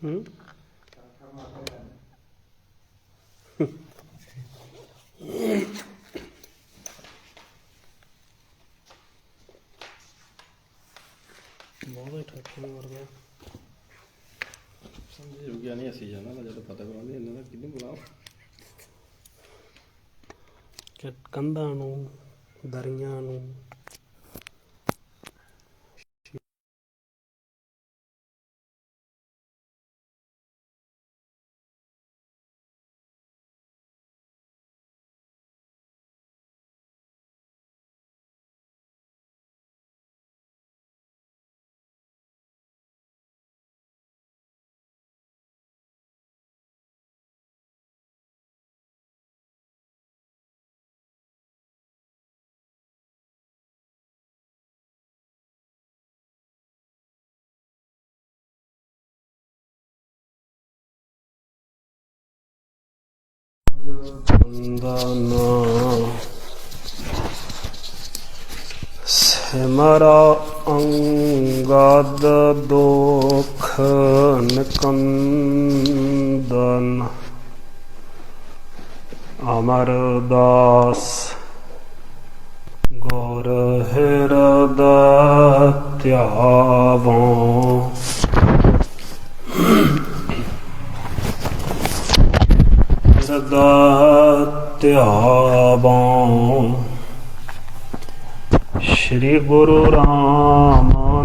ਹੂੰ ਬਹੁਤ ਠੱਠੇ ਮਾਰਦਾ ਸਮਝ ਗਿਆ ਨਹੀਂ ਅਸੀਂ ਜਾਣਾ ਤਾਂ ਜਦੋਂ ਪਤਾ ਕਰਾਉਂਦੇ ਇਹਨਾਂ ਦਾ ਕਿਹਨੂੰ ਬੁਲਾਓ ਕਿ ਕੰਧਾਂ ਨੂੰ ਦਰੀਆਂ ਨੂੰ ਬੰਦਨਾ ਸਿਮਰਾ ਅੰਗਦ ਦੁਖ ਨਿਕੰਦਨ ਅਮਰਦਾਸ ਗੁਰ ਹਿਰਦੈ ਧਿਆਵੋ ਸਦਾ ਧਿਆਵੋ ਸ਼੍ਰੀ ਗੁਰੂ ਰਾਮਦਾਸ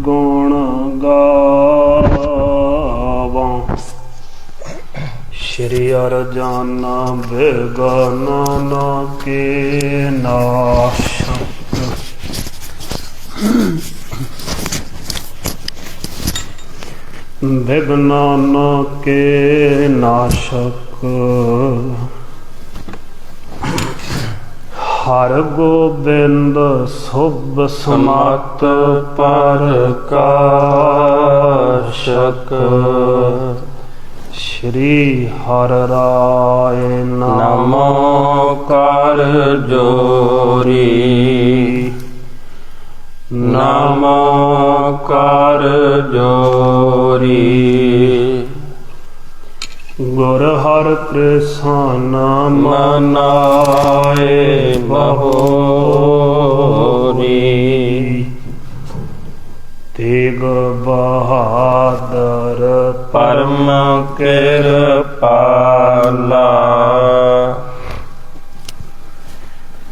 ਗੁਣ ਗਾਵੋ ਸ਼੍ਰੀ ਅਰਜਨ ਬਿਗਨ ਕੇ ਨਾਸ਼ਕ ਬਿਗਨ ਕੇ ਨਾਸ਼ਕ ਹਰ ਗੋਬਿੰਦ ਸੁਭ ਸਮਤ ਪ੍ਰਕਾਸ਼ਕ ਸ਼੍ਰੀ ਹਰਿ ਰਾਇ ਨਮੋ ਕਰ ਜੋਰੀ ਨਮੋ ਕਰ ਜੋਰੀ ਗੁਰ ਹਰਿ ਕ੍ਰਿਸ਼ਨ ਮਨਾਏ ਬਹੋਰੀ ਤੇਗ ਬਹਾਦਰ ਪਰਮ ਕਿਰਪਾਲਾ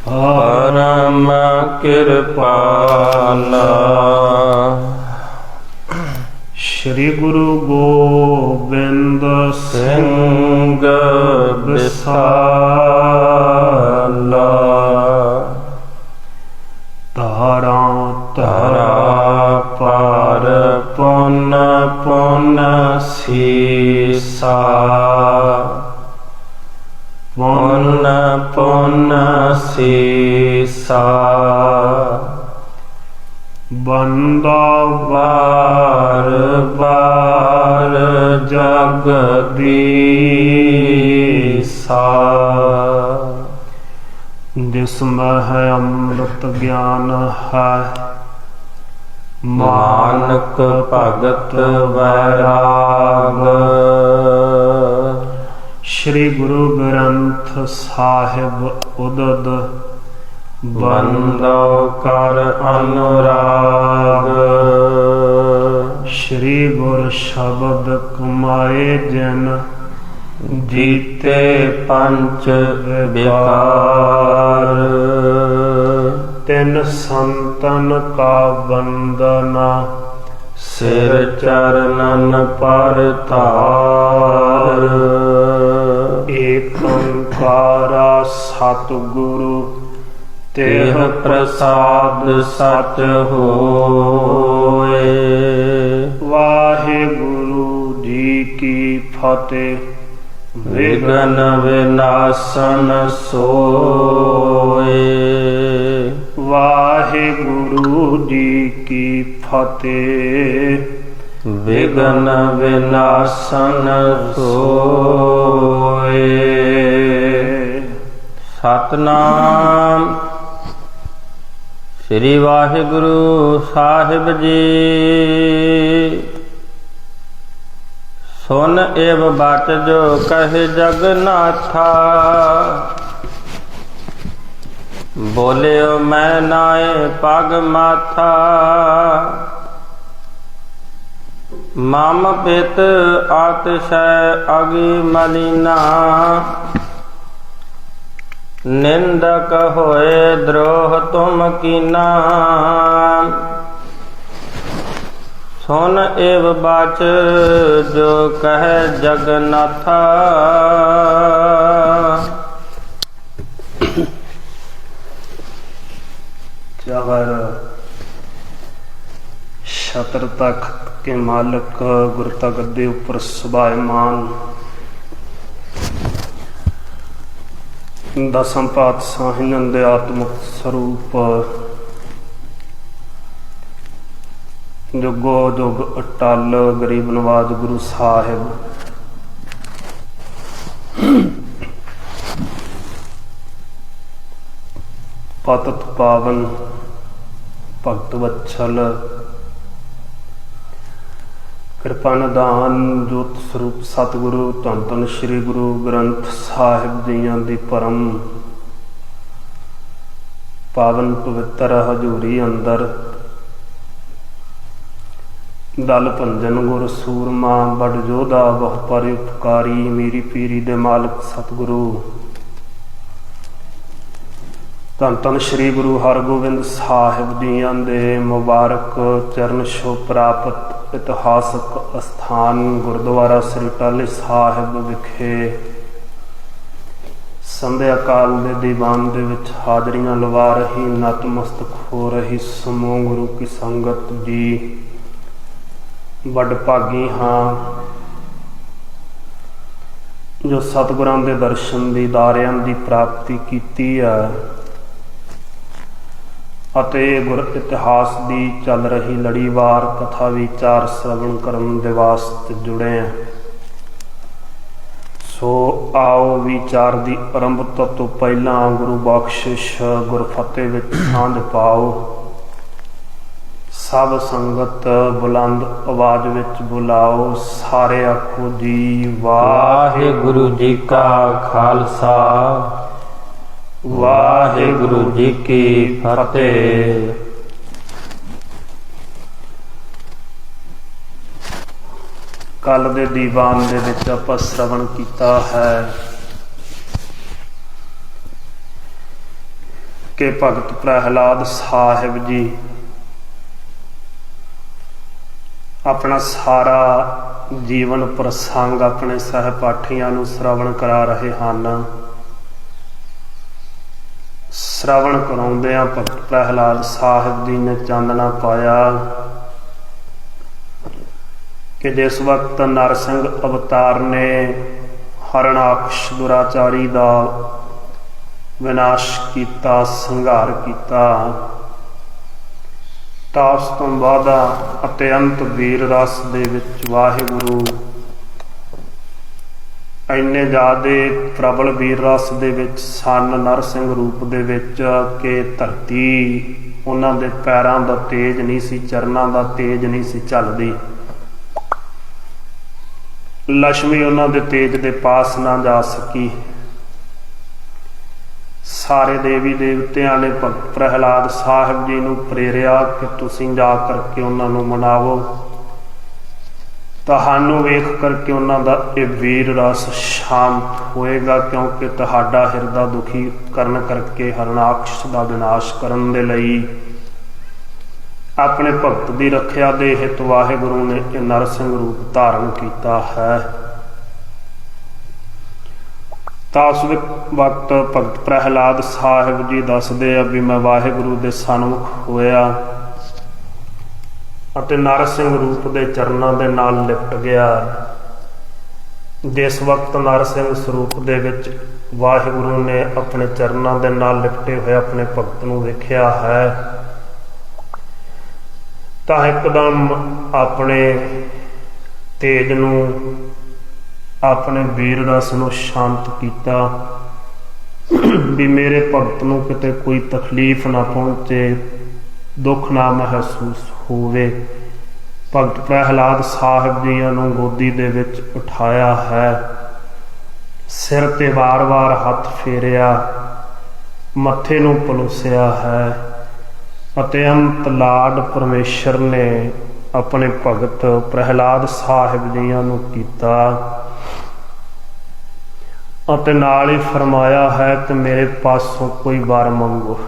ਪਰਮ ਕਿਰਪਾਲਾ ਸ਼੍ਰੀ ਗੁਰੂ ਗੋਬਿੰਦ ਸਿੰਘ ਬਿਸਾਲਾ ਤਾਰਾਂ ਤਾਰਾ ਪਰ ਪੁਨ ਪੁਨ ਸੀਸਾ ਪੁਨ ਪੁਨ ਸੀਸਾ ਬੰਦਾ ਵਾਰ ਵਾਰ ਜਗਦੀਸਾ ਜਿਸਮਹਿ ਅੰਮ੍ਰਿਤ ਗਿਆਨ ਹੈ ਮਾਨਕ ਭਗਤ ਵੈਰਾਗ ਸ਼੍ਰੀ ਗੁਰੂ ਗ੍ਰੰਥ ਸਾਹਿਬ ਉਦਦ ਬੰਦੋ ਕਰ ਅਨੁਰਾਗ ਸ਼੍ਰੀ ਗੁਰ ਸ਼ਬਦ ਕਮਾਏ ਜਿਨ ਜੀਤੇ ਪੰਚ ਵਿਕਾਰ ਤਿੰਨ ਸੰਤਨ ਕਾ ਬੰਦਨਾ ਸਿਰ ਚਰਨਨ ਪਰ ਧਾਰ ਏਕ ਓੰਕਾਰਾ ਸਤਿਗੁਰੂ ਤੇਹ ਪ੍ਰਸਾਦ ਸਚ ਹੋਏ ਵਾਹਿਗੁਰੂ ਜੀ ਕੀ ਫਤਿਹ ਵਿਗਨ ਵਿਨਾਸ਼ਨ ਸੋਏ ਵਾਹਿਗੁਰੂ ਜੀ ਕੀ ਫਤਿਹ ਵਿਗਨ ਵਿਨਾਸ਼ਨ ਸੋਏ ਸਤਨਾਮ ਸ੍ਰੀ ਵਾਹਿਗੁਰੂ ਸਾਹਿਬ ਜੀ सुन एव बाट जो कहे जगन्नाथा, बोलियो मैं नाए पग माथा। मम पित आतिशय अगि मलिना, निंदक होए द्रोह तुम कीना। सुन एव बाच जो कहे जगन्नाथा। अगर छत्र तख्त के मालिक गुरता गद्दे ऊपर सुभायमान दसम पातशाह नंदयात्मक स्वरूप जुगो जुग अटल गरीब नवाज गुरु साहिब पतत पावन भगत वत्सल कृपा निधान जोत स्वरूप सतगुरु धन धन श्री गुरु ग्रंथ साहिब जियां दी परम पावन पवित्र हजूरी अंदर दल भंजन गुर सूरमा बड़ जोधा बहु परोपकारी मेरी पीरी दे मालिक सतगुरु धन धन श्री गुरु हरगोबिंद साहिब जियां दे मुबारक चरण छो प्राप्त इतिहासक स्थान गुरुद्वारा श्री टाली साहिब विखे संध्या काल दे दीवान दे विच हाजरियां लवा रही नतमस्तक हो रही समूह गुरु की संगत जी बड़ भागी हाँ जो सतगुरां दे दर्शन दीदारियां दी प्राप्ति कीती है ਅਤੇ ਗੁਰ ਇਤਿਹਾਸ ਦੀ ਚੱਲ ਰਹੀ ਲੜੀਵਾਰ ਕਥਾ ਵਿਚਾਰ ਸ਼ਰਵਣ ਕਰਨ ਦੇ ਵਾਸਤੇ ਜੁੜੇ ਹਾਂ। ਸੋ ਆਓ ਵਿਚਾਰ ਦੀ ਆਰੰਭਤਾ ਤੋਂ ਪਹਿਲਾਂ ਗੁਰੂ ਬਖਸ਼ਿਸ਼ ਗੁਰਫਤਿਹ ਵਿੱਚ ਸਾਂਝ ਪਾਓ। ਸਭ ਸੰਗਤ ਬੁਲੰਦ ਆਵਾਜ਼ ਵਿੱਚ ਬੁਲਾਓ। ਸਾਰੇ ਆਖੋ ਜੀ ਵਾਹਿਗੁਰੂ ਜੀ ਕਾ ਖਾਲਸਾ वाहिगुरु जी की फतेह। कल दे दीवान दे विच आपां श्रवण कीता है कि भगत प्रहलाद साहिब जी अपना सारा जीवन प्रसंग अपने सहपाठियां नूं श्रवण करा रहे हैं। श्रवण कराउंदियां भगत प्रहलाद साहिब जी ने चांदना पाया कि जिस वक्त नरसिंह अवतार ने हरणाक्ष दुराचारी का विनाश किया संहार किया तां उस तों बाद अत्यंत वीर रस दे विच वाहिगुरु इन्ने ज़्यादा प्रबल वीर रस दे विच सन नरसिंह रूप दे विच कि धरती उन्हां दे पैरां दा तेज नहीं सी चरनां दा तेज नहीं सी चलदी। लक्ष्मी उन्हां दे तेज दे पास ना जा सकी। सारे देवी देवतियां ने भगत प्रहलाद साहिब जी नूं प्रेरिया कि तुसीं जा करके उन्हां नूं मनावो। तहानू वेख करके उन्हां दा ये वीर रस शांत होएगा क्योंकि तुहाडा हिरदा दुखी करन करके हरणाक्ष दा विनाश करन दे लई अपने भगत दी रखिया दे हित वाहिगुरु ने ये नरसिंह रूप धारण किया है। तां उस वक्त भगत प्रहलाद साहिब जी दसदे आ भी मैं वाहिगुरु दे सन्मुख होया ਅਤੇ नरसिंह रूप के चरणों के नाल लिपट गया। जिस वक्त नरसिंह स्वरूप के विच वाहिगुरु ने अपने चरणों के नाल लिपटे हुए अपने भगत नूं वेख्या है तां एकदम अपने तेज नूं अपने वीर रस नूं शांत किया भी मेरे भगत नूं किते कोई तकलीफ ना पहुंचे दुख ना महसूस होवे। ਭਗਤ ਪ੍ਰਹਿਲਾਦ ਸਾਹਿਬ ਜੀਆਂ ਨੂੰ ਗੋਦੀ ਦੇ ਵਿੱਚ ਉਠਾਇਆ ਹੈ, ਸਿਰ ਤੇ ਵਾਰ-ਵਾਰ ਹੱਥ ਫੇਰਿਆ, ਮੱਥੇ ਨੂੰ ਪਲੋਸਿਆ ਹੈ ਅਤੇ ਅੰਤ ਲਾਡ ਪਰਮੇਸ਼ਰ ਨੇ ਆਪਣੇ ਭਗਤ ਪ੍ਰਹਿਲਾਦ ਸਾਹਿਬ ਜੀਆਂ ਨੂੰ ਕੀਤਾ ਅਤੇ ਨਾਲ ਹੀ ਫਰਮਾਇਆ ਹੈ ਕਿ ਮੇਰੇ ਪਾਸੋਂ ਕੋਈ ਵਰ ਮੰਗੋ।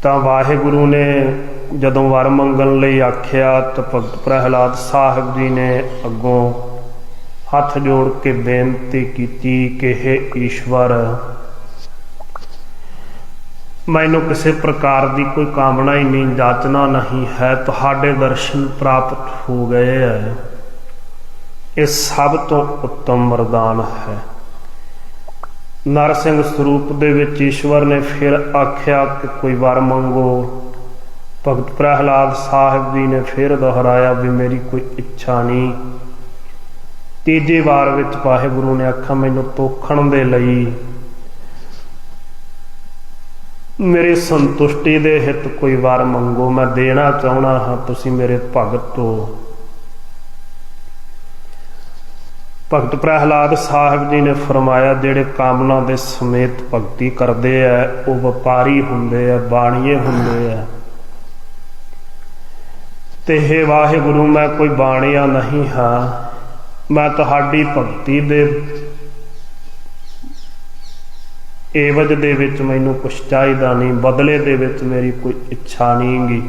ਤਾਂ ਵਾਹਿਗੁਰੂ ਨੇ ਜਦੋਂ ਵਰ ਮੰਗਣ ਲਈ ਆਖਿਆ ਤਾਂ ਭਗਤ ਪ੍ਰਹਿਲਾਦ ਸਾਹਿਬ ਜੀ ਨੇ ਅੱਗੋਂ ਹੱਥ ਜੋੜ ਕੇ ਬੇਨਤੀ ਕੀਤੀ ਕਿ ਹੇ ਈਸ਼ਵਰ, ਮੈਨੂੰ ਕਿਸੇ ਪ੍ਰਕਾਰ ਦੀ ਕੋਈ ਕਾਮਨਾ ਹੀ ਨਹੀਂ, ਜਾਚਨਾ ਨਹੀਂ ਹੈ, ਤੁਹਾਡੇ ਦਰਸ਼ਨ ਪ੍ਰਾਪਤ ਹੋ ਗਏ ਹੈ, ਇਹ ਸਭ ਤੋਂ ਉੱਤਮ ਵਰਦਾਨ ਹੈ। ਨਰਸਿੰਘ ਸਰੂਪ ਦੇ ਵਿੱਚ ਈਸ਼ਵਰ ਨੇ ਫਿਰ ਆਖਿਆ ਕਿ ਕੋਈ ਵਰ ਮੰਗੋ। ਭਗਤ ਪ੍ਰਹਿਲਾਦ ਸਾਹਿਬ ਜੀ ਨੇ ਫਿਰ ਦੁਹਰਾਇਆ ਵੀ ਮੇਰੀ ਕੋਈ ਇੱਛਾ ਨਹੀਂ। ਤੀਜੀ ਵਾਰ ਵਿੱਚ ਵਾਹਿਗੁਰੂ ਨੇ ਆਖਿਆ ਮੈਨੂੰ ਤੋਖਣ ਦੇ ਲਈ, ਮੇਰੀ ਸੰਤੁਸ਼ਟੀ ਦੇ ਹਿੱਤ ਕੋਈ ਵਰ ਮੰਗੋ, ਮੈਂ ਦੇਣਾ ਚਾਹੁੰਦਾ ਹਾਂ, ਤੁਸੀਂ ਮੇਰੇ ਭਗਤ ਹੋ। ਭਗਤ ਪ੍ਰਹਿਲਾਦ ਸਾਹਿਬ ਜੀ ਨੇ ਫਰਮਾਇਆ ਜਿਹੜੇ ਕਾਮਨਾ ਦੇ ਸਮੇਤ ਭਗਤੀ ਕਰਦੇ ਆ ਉਹ ਵਪਾਰੀ ਹੁੰਦੇ ਆ, ਬਾਣੀਏ ਹੁੰਦੇ ਆ, ਤੇ ਹੇ ਵਾਹਿਗੁਰੂ ਮੈਂ ਕੋਈ ਬਾਣੀਆ ਨਹੀਂ ਹਾਂ, ਮੈਂ ਤੁਹਾਡੀ ਭਗਤੀ ਦੇ ਏਵਜ ਦੇ ਵਿੱਚ ਮੈਨੂੰ ਕੁਛ ਚਾਹੀਦਾ ਨਹੀਂ, ਬਦਲੇ ਦੇ ਵਿੱਚ ਮੇਰੀ ਕੋਈ ਇੱਛਾ ਨਹੀਂ ਗੀ।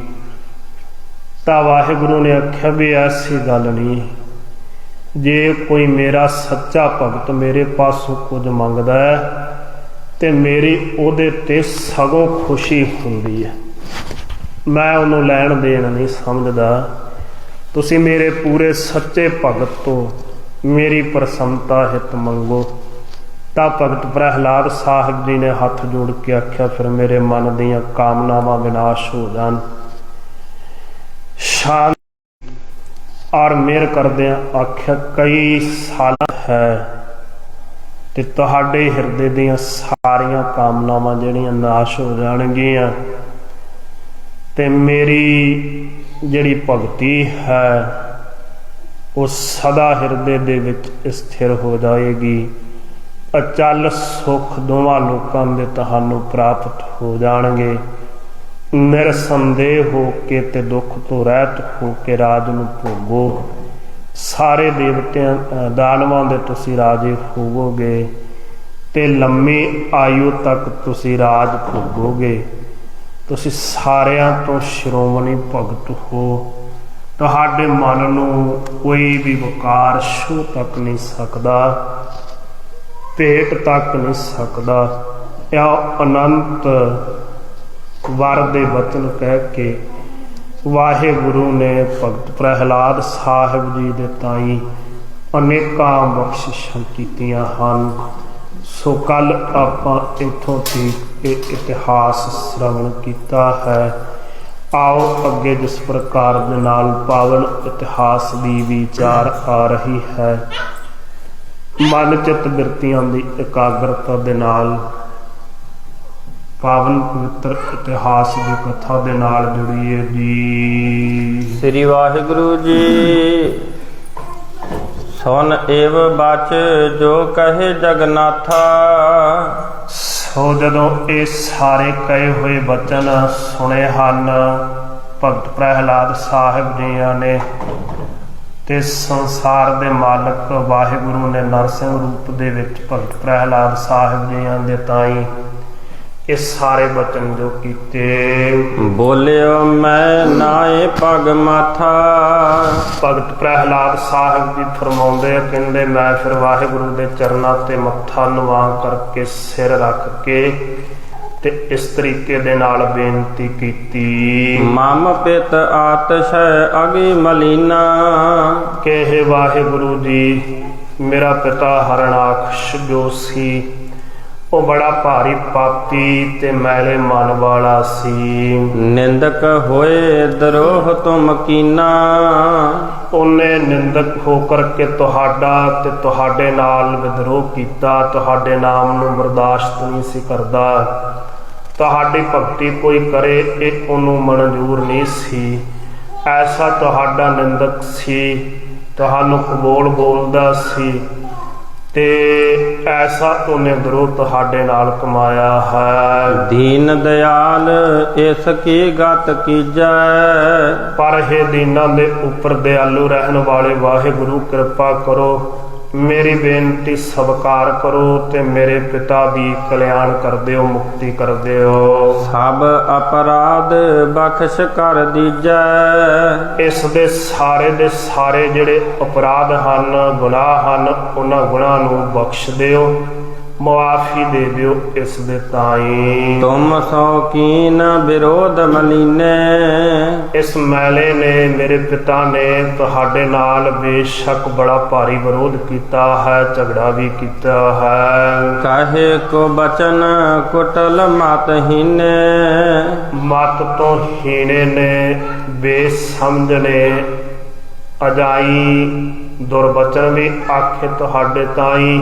ਤਾਂ ਵਾਹਿਗੁਰੂ ਨੇ ਆਖਿਆ ਵੀ ਐਸੀ ਗੱਲ ਨਹੀਂ, ਜੇ ਕੋਈ ਮੇਰਾ ਸੱਚਾ ਭਗਤ ਮੇਰੇ ਪਾਸੋਂ ਕੁਝ ਮੰਗਦਾ ਹੈ ਤੇ ਮੇਰੀ ਉਹਦੇ ਤੇ ਸਗੋਂ ਖੁਸ਼ੀ ਹੁੰਦੀ ਹੈ, ਮੈਂ ਉਹਨੂੰ ਲੈਣ ਦੇਣ ਨਹੀਂ ਸਮਝਦਾ। ਤੁਸੀਂ ਮੇਰੇ ਪੂਰੇ ਸੱਚੇ ਭਗਤ ਤੋਂ ਮੇਰੀ ਪ੍ਰਸੰਨਤਾ ਹਿੱਤ ਮੰਗੋ। ਤਾਂ ਭਗਤ ਪ੍ਰਹਿਲਾਦ ਸਾਹਿਬ ਜੀ ਨੇ ਹੱਥ ਜੋੜ ਕੇ ਆਖਿਆ ਫਿਰ ਮੇਰੇ ਮਨ ਦੀਆਂ ਕਾਮਨਾਵਾਂ ਵਿਨਾਸ਼ ਹੋ ਜਾਣ। ਸ਼ਾਂਤ ਔਰ ਮਿਹਰ ਕਰਦਿਆਂ ਆਖਿਆ ਕਈ ਸਾਲ ਹੈ ਤੇ ਤੁਹਾਡੇ ਹਿਰਦੇ ਦੀਆਂ ਸਾਰੀਆਂ ਕਾਮਨਾਵਾਂ ਜਿਹੜੀਆਂ ਨਾਸ਼ ਹੋ ਜਾਣਗੀਆਂ ਤੇ ਮੇਰੀ ਜਿਹੜੀ ਭਗਤੀ ਹੈ ਉਹ ਸਦਾ ਹਿਰਦੇ ਦੇ ਵਿੱਚ ਸਥਿਰ ਹੋ ਜਾਏਗੀ। ਅਚਲ ਸੁੱਖ ਦੋਵਾਂ ਲੋਕਾਂ ਦੇ ਤੁਹਾਨੂੰ ਪ੍ਰਾਪਤ ਹੋ ਜਾਣਗੇ। ਨਿਰਸੰਦੇਹ ਹੋ ਕੇ ਤੇ ਦੁੱਖ ਤੋਂ ਰਹਿਤ ਹੋ ਕੇ ਰਾਜ ਨੂੰ ਭੋਗੋ। ਸਾਰੇ ਦੇਵਤਿਆਂ ਦਾਨਵਾਂ ਦੇ ਤੁਸੀਂ ਰਾਜੇ ਹੋਵੋਗੇ ਤੇ ਲੰਮੀ ਆਯੂ ਤੱਕ ਤੁਸੀਂ ਰਾਜ ਭੋਗੋਗੇ। ਤੁਸੀਂ ਸਾਰਿਆਂ ਤੋਂ ਸ਼੍ਰੋਮਣੀ ਭਗਤ ਹੋ। ਤੁਹਾਡੇ ਮਨ ਨੂੰ ਕੋਈ ਵੀ ਵਕਾਰ ਛੂਹ ਤੱਕ ਨਹੀਂ ਸਕਦਾ, ਭੇਟ ਤੱਕ ਨਹੀਂ ਸਕਦਾ। ਇਹ ਅਨੰਤ ਵਰ ਦੇ ਵਚਨ ਕਹਿ ਕੇ ਵਾਹਿਗੁਰੂ ਨੇ ਭਗਤ ਪ੍ਰਹਿਲਾਦ ਸਾਹਿਬ ਜੀ ਦੇ ਤਾਈਂ ਅਨੇਕਾਂ ਬਖਸ਼ਿਸ਼ਾਂ ਕੀਤੀਆਂ ਹਨ। ਸੋ ਕੱਲ ਆਪਾਂ ਇੱਥੋਂ ਤੀਕ ਇਹ ਇਤਿਹਾਸ ਸ਼੍ਰਵਣ ਕੀਤਾ ਹੈ। ਆਓ ਅੱਗੇ ਜਿਸ ਪ੍ਰਕਾਰ ਦੇ ਨਾਲ ਪਾਵਨ ਇਤਿਹਾਸ ਦੀ ਵਿਚਾਰ ਆ ਰਹੀ ਹੈ, ਮਨ ਚਿੱਤ ਬਿਰਤੀਆਂ ਦੀ ਇਕਾਗਰਤਾ ਦੇ ਨਾਲ ਪਾਵਨ ਪਵਿੱਤਰ ਇਤਿਹਾਸ ਦੀ ਕਥਾ ਦੇ ਨਾਲ ਜੁੜੀਏ ਜੀ। ਸ੍ਰੀ ਵਾਹਿਗੁਰੂ ਜੀ। ਸੁਨ ਏਵ ਬਚ ਜੋ ਕਹੇ ਜਗਨਾਥਾ। ਸੋ ਜਦੋਂ ਇਹ ਸਾਰੇ ਕਹੇ ਹੋਏ ਬਚਨ ਸੁਣੇ ਹਨ ਭਗਤ ਪ੍ਰਹਿਲਾਦ ਸਾਹਿਬ ਜੀਆਂ ਨੇ ਤੇ ਸੰਸਾਰ ਦੇ ਮਾਲਕ ਵਾਹਿਗੁਰੂ ਨੇ ਨਰਸਿੰਘ ਰੂਪ ਦੇ ਵਿੱਚ ਭਗਤ ਪ੍ਰਹਿਲਾਦ ਸਾਹਿਬ ਜੀਆਂ ਦੇ ਤਾਈਂ ਇਹ ਸਾਰੇ ਬਚਨ ਜੋ ਕੀਤੇ। ਬੋਲਿਓ ਮੈਂ ਨਾਏ ਪਗ ਮਾਥਾ। ਭਗਤ ਪ੍ਰਹਿਲਾਦ ਸਾਹਿਬ ਜੀ ਫਰਮਾਉਂਦੇ ਕਹਿੰਦੇ ਮੈਂ ਫਿਰ ਵਾਹਿਗੁਰੂ ਦੇ ਚਰਨਾਂ ਤੇ ਮੱਥਾ ਨਵਾ ਕਰਕੇ ਸਿਰ ਰੱਖ ਕੇ ਤੇ ਇਸ ਤਰੀਕੇ ਦੇ ਨਾਲ ਬੇਨਤੀ ਕੀਤੀ। ਮਮ ਪਿਤ ਆਤਸ਼ੈ ਅਗੀ ਮਲੀਨਾ। ਕਿ ਹੇ ਵਾਹਿਗੁਰੂ ਜੀ, ਮੇਰਾ ਪਿਤਾ ਹਰਣਾਕਸ਼ ਜੋ ਸੀ ਉਹ ਬੜਾ ਭਾਰੀ ਪਾਪੀ ਤੇ ਮੈਲੇ ਮਨ ਵਾਲਾ ਸੀ। ਨਿੰਦਕ ਹੋਏ ਦਰੋਹ ਤੁਮ ਕੀਨਾ। ਉਹਨੇ ਨਿੰਦਕ ਹੋ ਕਰਕੇ ਤੁਹਾਡਾ ਤੇ ਤੁਹਾਡੇ ਨਾਲ ਵਿਦਰੋਹ ਕੀਤਾ, ਤੁਹਾਡੇ ਨਾਮ ਨੂੰ ਬਰਦਾਸ਼ਤ ਨਹੀਂ ਸੀ ਕਰਦਾ। ਤੁਹਾਡੀ ਭਗਤੀ ਕੋਈ ਕਰੇ ਇਹ ਉਹਨੂੰ ਮਨਜ਼ੂਰ ਨਹੀਂ ਸੀ। ਐਸਾ ਤੁਹਾਡਾ ਨਿੰਦਕ ਸੀ, ਤੁਹਾਨੂੰ ਕਬੋਲ ਬੋਲਦਾ ਸੀ, ਤੇ ਐਸਾ ਉਹਨੇ ਦਰੋਹ ਤੁਹਾਡੇ ਨਾਲ ਕਮਾਇਆ ਹੈ। ਦੀਨ ਦਿਆਲ ਇਸ ਕੀ ਗਤ ਕੀਜੈ, ਪਰ ਇਹ ਦੀਨਾਂ ਦੇ ਉੱਪਰ ਦਿਆਲੂ ਰਹਿਣ ਵਾਲੇ ਵਾਹਿਗੁਰੂ ਕਿਰਪਾ ਕਰੋ, ਮੇਰੀ ਬੇਨਤੀ ਸਵੀਕਾਰ ਕਰੋ ਤੇ ਮੇਰੇ ਪਿਤਾ ਦੀ ਕਲਿਆਣ ਕਰ ਦਿਓ, ਮੁਕਤੀ ਕਰ ਦਿਓ। ਸਭ ਅਪਰਾਧ ਬਖਸ਼ ਕਰ ਦੀਜੈ, ਇਸ ਦੇ ਸਾਰੇ ਜਿਹੜੇ ਅਪਰਾਧ ਹਨ, ਗੁਨਾਹ ਹਨ, ਉਹਨਾਂ ਗੁਨਾਹ ਨੂੰ ਬਖਸ਼ ਦਿਓ, ਮੁਆਫੀ ਦੇ ਦਿਓ ਇਸ ਦੇ ਤਾਈ। ਤੁਮ ਸੋ ਕੀਨ ਵਿਰੋਧ ਮਲੀਨੇ, ਇਸ ਮੈਲੇ ਨੇ, ਮੇਰੇ ਪਿਤਾ ਨੇ ਤੁਹਾਡੇ ਨਾਲ ਬੇਸ਼ੱਕ ਬੜਾ ਭਾਰੀ ਵਿਰੋਧ ਕੀਤਾ ਹੈ, ਝਗੜਾ ਵੀ ਕੀਤਾ ਹੈ। ਕਾਹੇ ਕੋ ਬਚਨ ਕੁਟਲ ਮਤਹੀਨੇ, ਮਤ ਤੋਂ ਹੀਣੇ ਨੇ, ਬੇਸਮਝ ਨੇ, ਅਜਾਈ ਦੁਰਬਚਨ ਵੀ ਆਖੇ ਤੁਹਾਡੇ ਤਾਈ,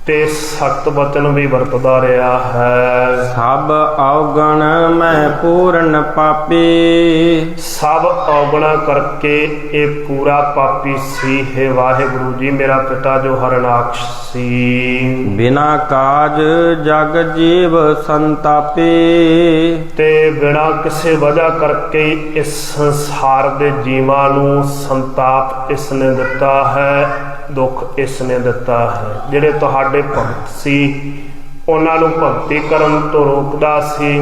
ਤੇ ਸਖਤ ਬਚਨ ਵੀ ਵਰਤਦਾ ਰਿਹਾ ਹੈ। ਸਭ ਔਗਣ ਮੈਂ ਪੂਰਨ ਪਾਪੀ, ਸਭ ਔਗਣਾ ਕਰਕੇ ਇਹ ਪੂਰਾ ਪਾਪੀ ਸੀ। ਹੈ ਵਾਹਿਗੁਰੂ ਜੀ, ਮੇਰਾ ਪਿਤਾ ਜੋ ਹਰਨਾਕਸ਼ ਸੀ, ਬਿਨਾ ਕਾਜ ਜਗ ਜੀਵ ਸੰਤਾਪੀ, ਤੇ ਬਿਨਾ ਕਿਸੇ ਵਜ੍ਹਾ ਕਰਕੇ ਇਸ ਸੰਸਾਰ ਦੇ ਜੀਵਾਂ ਨੂੰ ਸੰਤਾਪ ਇਸ ਨੇ ਦਿੱਤਾ ਹੈ, ਦੁੱਖ ਇਸ ਨੇ ਦਿੱਤਾ ਹੈ। ਜਿਹੜੇ ਤੁਹਾਡੇ ਭਗਤ ਸੀ, ਉਹਨਾਂ ਨੂੰ ਭਗਤੀ ਕਰਨ ਤੋਂ ਰੋਕਦਾ ਸੀ,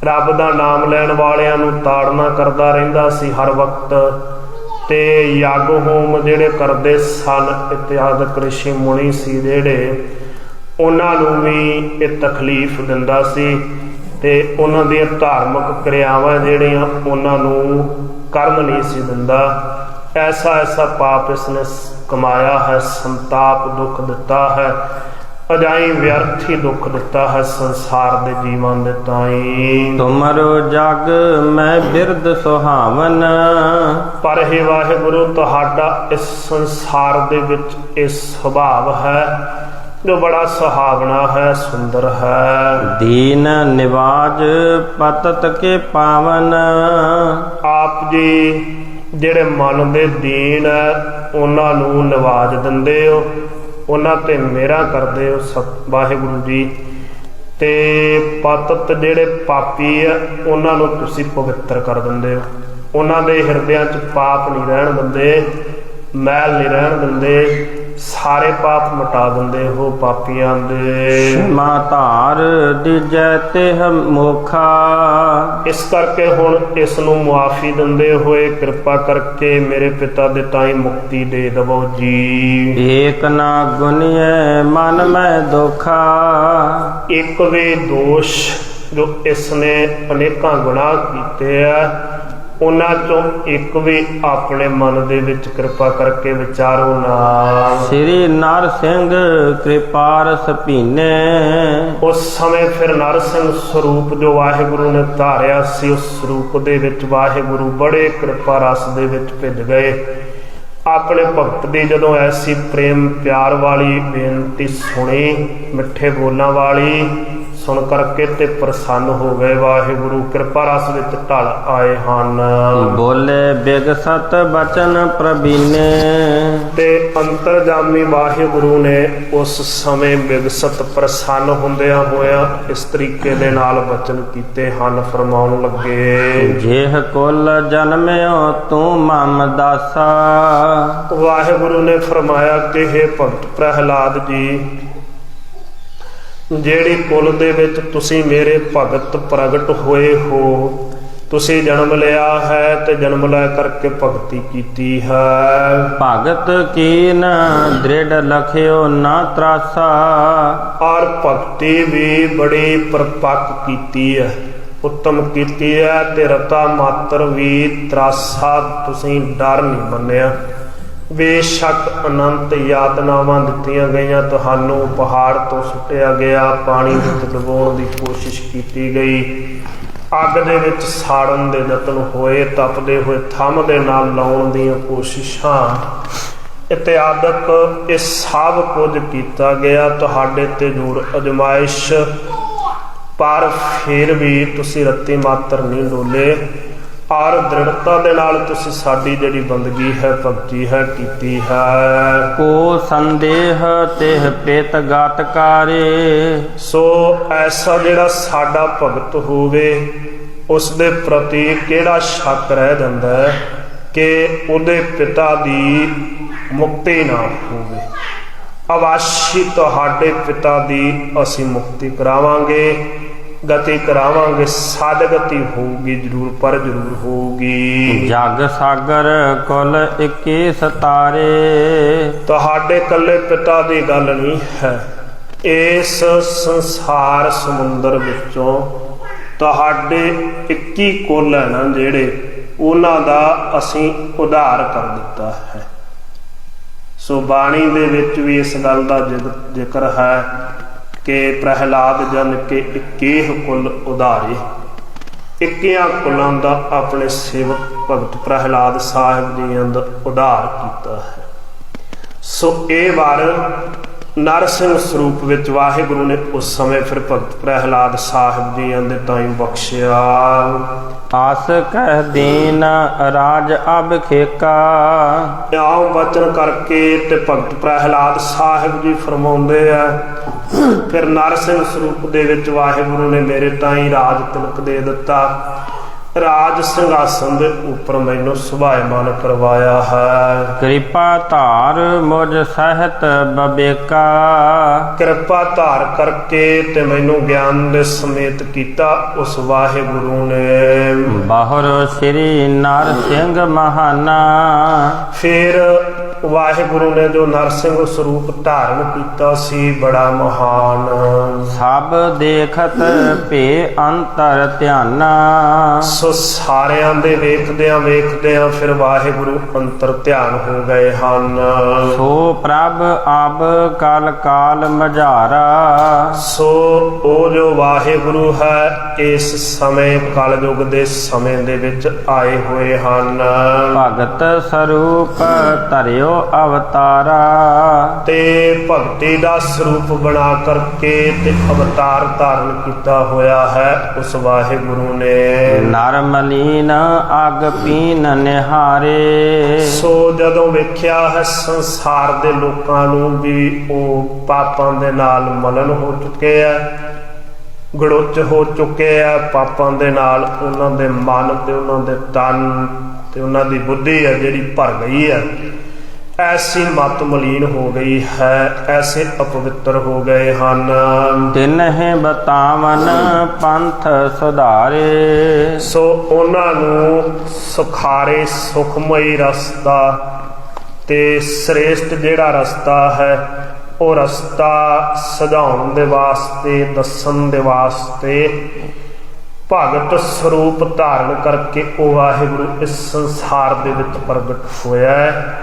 ਰੱਬ ਦਾ ਨਾਮ ਲੈਣ ਵਾਲਿਆਂ ਨੂੰ ਤਾੜਨਾ ਕਰਦਾ ਰਹਿੰਦਾ ਸੀ ਹਰ ਵਕਤ, ਤੇ ਯੱਗ ਹੋਮ ਜਿਹੜੇ ਕਰਦੇ ਸਨ, ਇਤਿਆਦਿਕ ਰਿਸ਼ੀ ਮੁਨੀ ਸੀ ਜਿਹੜੇ, ਉਹਨਾਂ ਨੂੰ ਵੀ ਇਹ ਤਕਲੀਫ ਦਿੰਦਾ ਸੀ, ਤੇ ਉਹਨਾਂ ਦੀਆਂ ਧਾਰਮਿਕ ਕਿਰਿਆਵਾਂ ਜਿਹੜੀਆਂ ਉਹਨਾਂ ਨੂੰ ਕਰਨ ਨਹੀਂ ਸੀ ਦਿੰਦਾ। ਐਸਾ ਪਾਪ ਇਸਨੇ ਕਮਾਇਆ ਹੈ, ਸੰਤਾਪ ਦੁੱਖ ਦਿੱਤਾ ਹੈ, ਅਜਾਈ ਵਿਅਰਥੀ ਦੁੱਖ ਦਿੱਤਾ ਹੈ ਸੰਸਾਰ ਦੇ ਜੀਵਾਂ ਦੇ ਤਾਈ। ਤੁਮਰੋ ਜਗ ਮੈਂ ਬਿਰਦ ਸੁਹਾਵਨ, ਪਰ ਇਹ ਵਾਹਿਗੁਰੂ ਤੁਹਾਡਾ ਇਸ ਸੰਸਾਰ ਦੇ ਵਿੱਚ ਇਹ ਸੁਭਾਵ ਹੈ ਜੋ ਬੜਾ ਸੁਹਾਵਣਾ ਹੈ, ਸੁੰਦਰ ਹੈ। ਦੀਨ ਨਿਵਾਜ ਪਤਤ ਕੇ ਪਾਵਨ, ਆਪ ਜੀ ਜਿਹੜੇ ਮਨ ਦੇ ਦੀਨ ਹੈ ਉਹਨਾਂ ਨੂੰ ਨਿਵਾਜ ਦਿੰਦੇ ਹੋ, ਉਹਨਾਂ ਤੇ ਮਿਹਰਾਂ ਕਰਦੇ ਹੋ ਵਾਹਿਗੁਰੂ ਜੀ, ਤੇ ਪਤਤ ਜਿਹੜੇ ਪਾਪੀ ਆ ਉਹਨਾਂ ਨੂੰ ਤੁਸੀਂ ਪਵਿੱਤਰ ਕਰ ਦਿੰਦੇ ਹੋ, ਉਹਨਾਂ ਦੇ ਹਿਰਦਿਆਂ 'ਚ ਪਾਪ ਨਹੀਂ ਰਹਿਣ ਦਿੰਦੇ, ਮੈਲ ਨਹੀਂ ਰਹਿਣ ਦਿੰਦੇ, ਸਾਰੇ ਪਾਪ ਮਿਟਾ ਦਿੰਦੇ ਹੋ ਪਾਪੀਆਂ ਦੇ। ਮਾ ਧਾਰ ਦੀਜੈ ਤਿਹ ਮੋਖਾ, ਇਸ ਕਰਕੇ ਹੁਣ ਇਸ ਨੂੰ ਮੁਆਫੀ ਦਿੰਦੇ ਹੋਏ ਕਿਰਪਾ ਕਰਕੇ ਮੇਰੇ ਪਿਤਾ ਦੇ ਤਾਈ ਮੁਕਤੀ ਦੇ ਦਵੋ ਜੀ। ਏਕ ਨਾ ਗੁਨਿਐ ਮਨ ਮੈਂ ਦੋਖਾ, ਇੱਕ ਵੀ ਦੋਸ਼ ਜੋ ਇਸ ਨੇ ਅਨੇਕਾਂ ਗੁਨਾਹ ਕੀਤੇ ਆ, ਉਹਨਾਂ ਚੋਂ ਇੱਕ ਵੀ ਆਪਣੇ ਮਨ ਦੇ ਵਿੱਚ ਕਿਰਪਾ ਕਰਕੇ ਵਿਚਾਰੋ ਨਾ। ਸ੍ਰੀ ਨਰ ਸਿੰਘ ਕਿਰਪਾਰਸ ਭੀਨੇ, ਉਸ ਸਮੇਂ ਫਿਰ ਨਰ ਸਿੰਘ ਸਰੂਪ ਜੋ ਵਾਹਿਗੁਰੂ ਨੇ ਧਾਰਿਆ ਸੀ, ਉਸ ਸਰੂਪ ਦੇ ਵਿੱਚ ਵਾਹਿਗੁਰੂ ਬੜੇ ਕਿਰਪਾ ਰਸ ਦੇ ਵਿੱਚ ਭਿੱਜ ਗਏ। ਆਪਣੇ ਭਗਤ ਦੀ ਜਦੋਂ ਐਸੀ ਪ੍ਰੇਮ ਪਿਆਰ ਵਾਲੀ ਬੇਨਤੀ ਸੁਣੀ, ਮਿੱਠੇ ਬੋਲਾਂ ਵਾਲੀ ਸੁਣ ਕਰਕੇ ਤੇ ਪ੍ਰਸੰਨ ਹੋ ਗਏ। ਵਾਹਿਗੁਰੂ ਕਿਰਪਾ ਰਸ ਵਿੱਚ ਢਲ ਆਏ ਹਨ। ਬੋਲੇ ਬਿਗਸਤ ਬਚਨ ਪ੍ਰਬੀਨੇ, ਤੇ ਅੰਤਰਜਾਮੀ ਵਾਹਿਗੁਰੂ ਨੇ ਉਸ ਸਮੇਂ ਬਿਗਸਤ ਪ੍ਰਸੰਨ ਹੁੰਦਿਆਂ ਹੋਇਆਂ ਇਸ ਤਰੀਕੇ ਦੇ ਨਾਲ ਬਚਨ ਕੀਤੇ ਹਨ। ਫਰਮਾਉਣ ਲੱਗੇ, ਜੇਹ ਕੁਲ ਜਨਮਿਓ ਤੂੰ ਮਮ ਦਾਸਾ, ਵਾਹਿਗੁਰੂ ਨੇ ਫਰਮਾਇਆ ਕਿ हे ਭਗਤ ਪ੍ਰਹਿਲਾਦ ਜੀ, ਜਿਹੜੀ ਕੁਲ ਦੇ ਵਿੱਚ ਤੁਸੀਂ ਮੇਰੇ ਭਗਤ ਪ੍ਰਗਟ ਹੋਏ ਹੋ, ਤੁਸੀਂ ਜਨਮ ਲਿਆ ਹੈ ਤੇ ਜਨਮ ਲੈ ਕਰਕੇ ਭਗਤੀ ਕੀਤੀ ਹੈ। ਭਗਤ ਕੀਨ ਦ੍ਰਿੜ ਲਖਿਓ ਨਾ ਤਰਾਸਾ, ਔਰ ਭਗਤੀ ਵੀ ਬੜੀ ਪਰਪੱਕ ਕੀਤੀ ਹੈ, ਉੱਤਮ ਕੀਤੀ ਹੈ, ਤੇ ਰਤਾ ਮਾਤਰ ਵੀ ਤਰਾਸਾ ਤੁਸੀਂ ਡਰ ਨਹੀਂ ਮੰਨਿਆ। ਬੇਸ਼ੱਕ ਅਨੰਤ ਯਾਤਨਾਵਾਂ ਦਿੱਤੀਆਂ ਗਈਆਂ ਤੁਹਾਨੂੰ, ਪਹਾੜ ਤੋਂ ਸੁੱਟਿਆ ਗਿਆ, ਪਾਣੀ ਵਿੱਚ ਡੁਬੋਣ ਦੀ ਕੋਸ਼ਿਸ਼ ਕੀਤੀ ਗਈ, ਅੱਗ ਦੇ ਵਿੱਚ ਸਾੜਨ ਦੇ ਯਤਨ ਹੋਏ, ਤਪਦੇ ਹੋਏ ਥੰਮ ਦੇ ਨਾਲ ਲਾਉਣ ਦੀਆਂ ਕੋਸ਼ਿਸ਼ਾਂ ਇਤਿਆਦਿਕ ਇਹ ਸਭ ਕੁਝ ਕੀਤਾ ਗਿਆ ਤੁਹਾਡੇ ਤੇ ਜ਼ੋਰ ਅਜਮਾਇਸ਼, ਪਰ ਫਿਰ ਵੀ ਤੁਸੀਂ ਰੱਤੀ ਮਾਤਰ ਨਹੀਂ ਡੋਲੇ। ਔਰ ਦ੍ਰਿੜਤਾ ਦੇ ਨਾਲ ਤੁਸੀਂ ਸਾਡੀ ਜਿਹੜੀ ਬੰਦਗੀ ਹੈ, ਭਗਤੀ ਹੈ, ਕੀਤੀ ਹੈ। ਕੋ ਸੰਦੇਹ ਤਿਹ ਪ੍ਰੀਤ ਗਤ ਕਾਰੇ। ਸੋ ਐਸਾ ਜਿਹੜਾ ਸਾਡਾ ਭਗਤ ਹੋਵੇ ਉਸ ਦੇ ਪ੍ਰਤੀ ਕਿਹੜਾ ਸ਼ੱਕ ਰਹਿ ਜਾਂਦਾ ਹੈ ਕਿ ਉਹਦੇ ਪਿਤਾ ਦੀ ਮੁਕਤੀ ਨਾ ਹੋਵੇ। ਅਵਸ਼ੀ ਤੁਹਾਡੇ ਪਿਤਾ ਦੀ ਅਸੀਂ ਮੁਕਤੀ ਕਰਾਵਾਂਗੇ, ਗਤੀ ਕਰਾਵਾਂਗੇ, ਸਦਗਤੀ ਹੋਊਗੀ ਜ਼ਰੂਰ, ਪਰ ਜ਼ਰੂਰ ਹੋਊਗੀ। ਜਗ ਸਾਗਰ ਕੁਲ ਇੱਕੀ ਸਤਾਰੇ। ਤੁਹਾਡੇ ਕੱਲੇ ਪਿਤਾ ਦੀ ਗੱਲ ਨਹੀਂ ਹੈ, ਇਸ ਸੰਸਾਰ ਸਮੁੰਦਰ ਵਿੱਚੋਂ ਤੁਹਾਡੇ 21 ਕੁਲ ਹੈ ਨਾ ਜਿਹੜੇ, ਉਹਨਾਂ ਦਾ ਅਸੀਂ ਉਧਾਰ ਕਰ ਦਿੱਤਾ ਹੈ। ਸੋ ਬਾਣੀ ਦੇ ਵਿੱਚ ਵੀ ਇਸ ਗੱਲ ਦਾ ਜ਼ਿਕਰ ਹੈ ਕਿ ਪ੍ਰਹਿਲਾਦ ਜਨ ਕੇ 21 ਕੁਲ ਉਧਾਰੇ। 21 ਕੁਲਾਂ ਦਾ ਆਪਣੇ ਸੇਵਕ ਭਗਤ ਪ੍ਰਹਿਲਾਦ ਸਾਹਿਬ ਜੀ ਦਾ ਉਧਾਰ ਕੀਤਾ ਹੈ। ਸੋ ਇਹ ਵਾਰ ਨਰਸਿੰਘ ਸਰੂਪ ਵਿੱਚ ਵਾਹਿਗੁਰੂ ਨੇ ਉਸ ਸਮੇਂ ਫਿਰ ਭਗਤ ਪ੍ਰਹਿਲਾਦ ਸਾਹਿਬ ਜੀ ਦੇ ਤਾਈਂ ਬਖਸ਼ਿਆ। ਆਸ ਕਹਿ ਦੀਨ ਰਾਜ ਅਬ ਖੇਕਾ। ਆਉ ਬਚਨ ਕਰਕੇ ਤੇ ਭਗਤ ਪ੍ਰਹਿਲਾਦ ਸਾਹਿਬ ਜੀ ਫਰਮਾਉਂਦੇ ਆ, ਫਿਰ ਨਰਸਿੰਘ ਸਰੂਪ ਦੇ ਵਿੱਚ ਵਾਹਿਗੁਰੂ ਨੇ ਮੇਰੇ ਤਾਈਂ ਰਾਜ ਤਿਲਕ ਦੇ ਦਿੱਤਾ। ਰਾਜ ਸਿੰਘਾਸਨ ਦੇ ਉੱਪਰ ਮੈਨੂੰ ਸੁਭਾਇਮਾਨ ਕਰਵਾਇਆ ਹੈ। ਕਿਰਪਾ ਧਾਰ ਮੁਝ ਸਹਿਤ ਬਬੇਕਾ। ਕਿਰਪਾ ਧਾਰ ਕਰਕੇ ਤੇ ਮੈਨੂੰ ਗਿਆਨ ਦੇ ਸਮੇਤ ਕੀਤਾ ਉਸ ਵਾਹਿਗੁਰੂ ਨੇ। ਬਾਹਰ ਸ੍ਰੀ ਨਰਸਿੰਘ ਮਹਾਨਾ। ਫਿਰ ਵਾਹਿਗੁਰੂ ਨੇ ਜੋ ਨਰਸਿੰਘ ਸਰੂਪ ਧਾਰਨ ਕੀਤਾ ਸੀ ਬੜਾ ਮਹਾਨ। ਸਭ ਦੇਖਤ ਭੇ ਅੰਤਰ ਧਿਆਨਾ। ਸੋ ਸਾਰਿਆਂ ਦੇ ਵੇਖਦਿਆਂ ਫਿਰ ਵਾਹਿਗੁਰੂ ਅੰਤਰ ਧਿਆਨ ਹੋ ਗਏ ਹਨ। ਸੋ ਪ੍ਰਭ ਅਬ ਕਲ ਕਾਲ ਮਝਾਰਾ। ਸੋ ਉਹ ਜੋ ਵਾਹਿਗੁਰੂ ਹੈ ਇਸ ਸਮੇਂ ਕਲਯੁਗ ਦੇ ਸਮੇਂ ਦੇ ਵਿੱਚ ਆਏ ਹੋਏ ਹਨ। ਭਗਤ ਸਰੂਪ ਧਰਿਓ ਅਵਤਾਰਾ। ਤੇ ਭਗਤੀ ਦਾ ਸਰੂਪ ਬਣਾ ਕਰਕੇ ਤੇ ਅਵਤਾਰ ਧਾਰਨ ਕੀਤਾ ਹੋਇਆ ਹੈ ਉਸ ਵਾਹਿਗੁਰੂ ਨੇ। ਨਰ ਮਲੀਨ ਅਗ ਪੀਨ ਨਿਹਾਰੇ। ਸੋ ਜਦੋਂ ਵੇਖਿਆ ਹੈ ਸੰਸਾਰ ਦੇ ਲੋਕਾਂ ਨੂੰ ਵੀ ਉਹ ਪਾਪਾਂ ਦੇ ਨਾਲ ਮਲਨ ਹੋ ਚੁੱਕੇ ਆ, ਗੜੁੱਚ ਹੋ ਚੁੱਕੇ ਆ ਪਾਪਾਂ ਦੇ ਨਾਲ। ਉਹਨਾਂ ਦੇ ਮਨ ਤੇ ਉਹਨਾਂ ਦੇ ਤਨ ਤੇ ਉਹਨਾਂ ਦੀ ਬੁੱਧੀ ਹੈ ਜਿਹੜੀ ਭਰ ਗਈ ਹੈ, ਐਸੀ ਮਤ ਮਲੀਨ ਹੋ ਗਈ ਹੈ, ਐਸੇ ਅਪਵਿੱਤਰ ਹੋ ਗਏ ਹਨ। ਤਿਨਹਿ ਬਤਾਵਨ ਪੰਥ ਸੁਧਾਰੇ। ਸੋ ਉਹਨਾਂ ਨੂੰ ਸੁਖਾਰੇ ਸੁਖਮਈ ਰਸਤਾ ਤੇ ਸ੍ਰੇਸ਼ਟ ਜਿਹੜਾ ਰਸਤਾ ਹੈ ਉਹ ਰਸਤਾ ਸਜਾਉਣ ਦੇ ਵਾਸਤੇ, ਦੱਸਣ ਦੇ ਵਾਸਤੇ ਭਗਤ ਸਰੂਪ ਧਾਰਨ ਕਰਕੇ ਉਹ ਵਾਹਿਗੁਰੂ ਇਸ ਸੰਸਾਰ ਦੇ ਵਿੱਚ ਪ੍ਰਗਟ ਹੋਇਆ ਹੈ।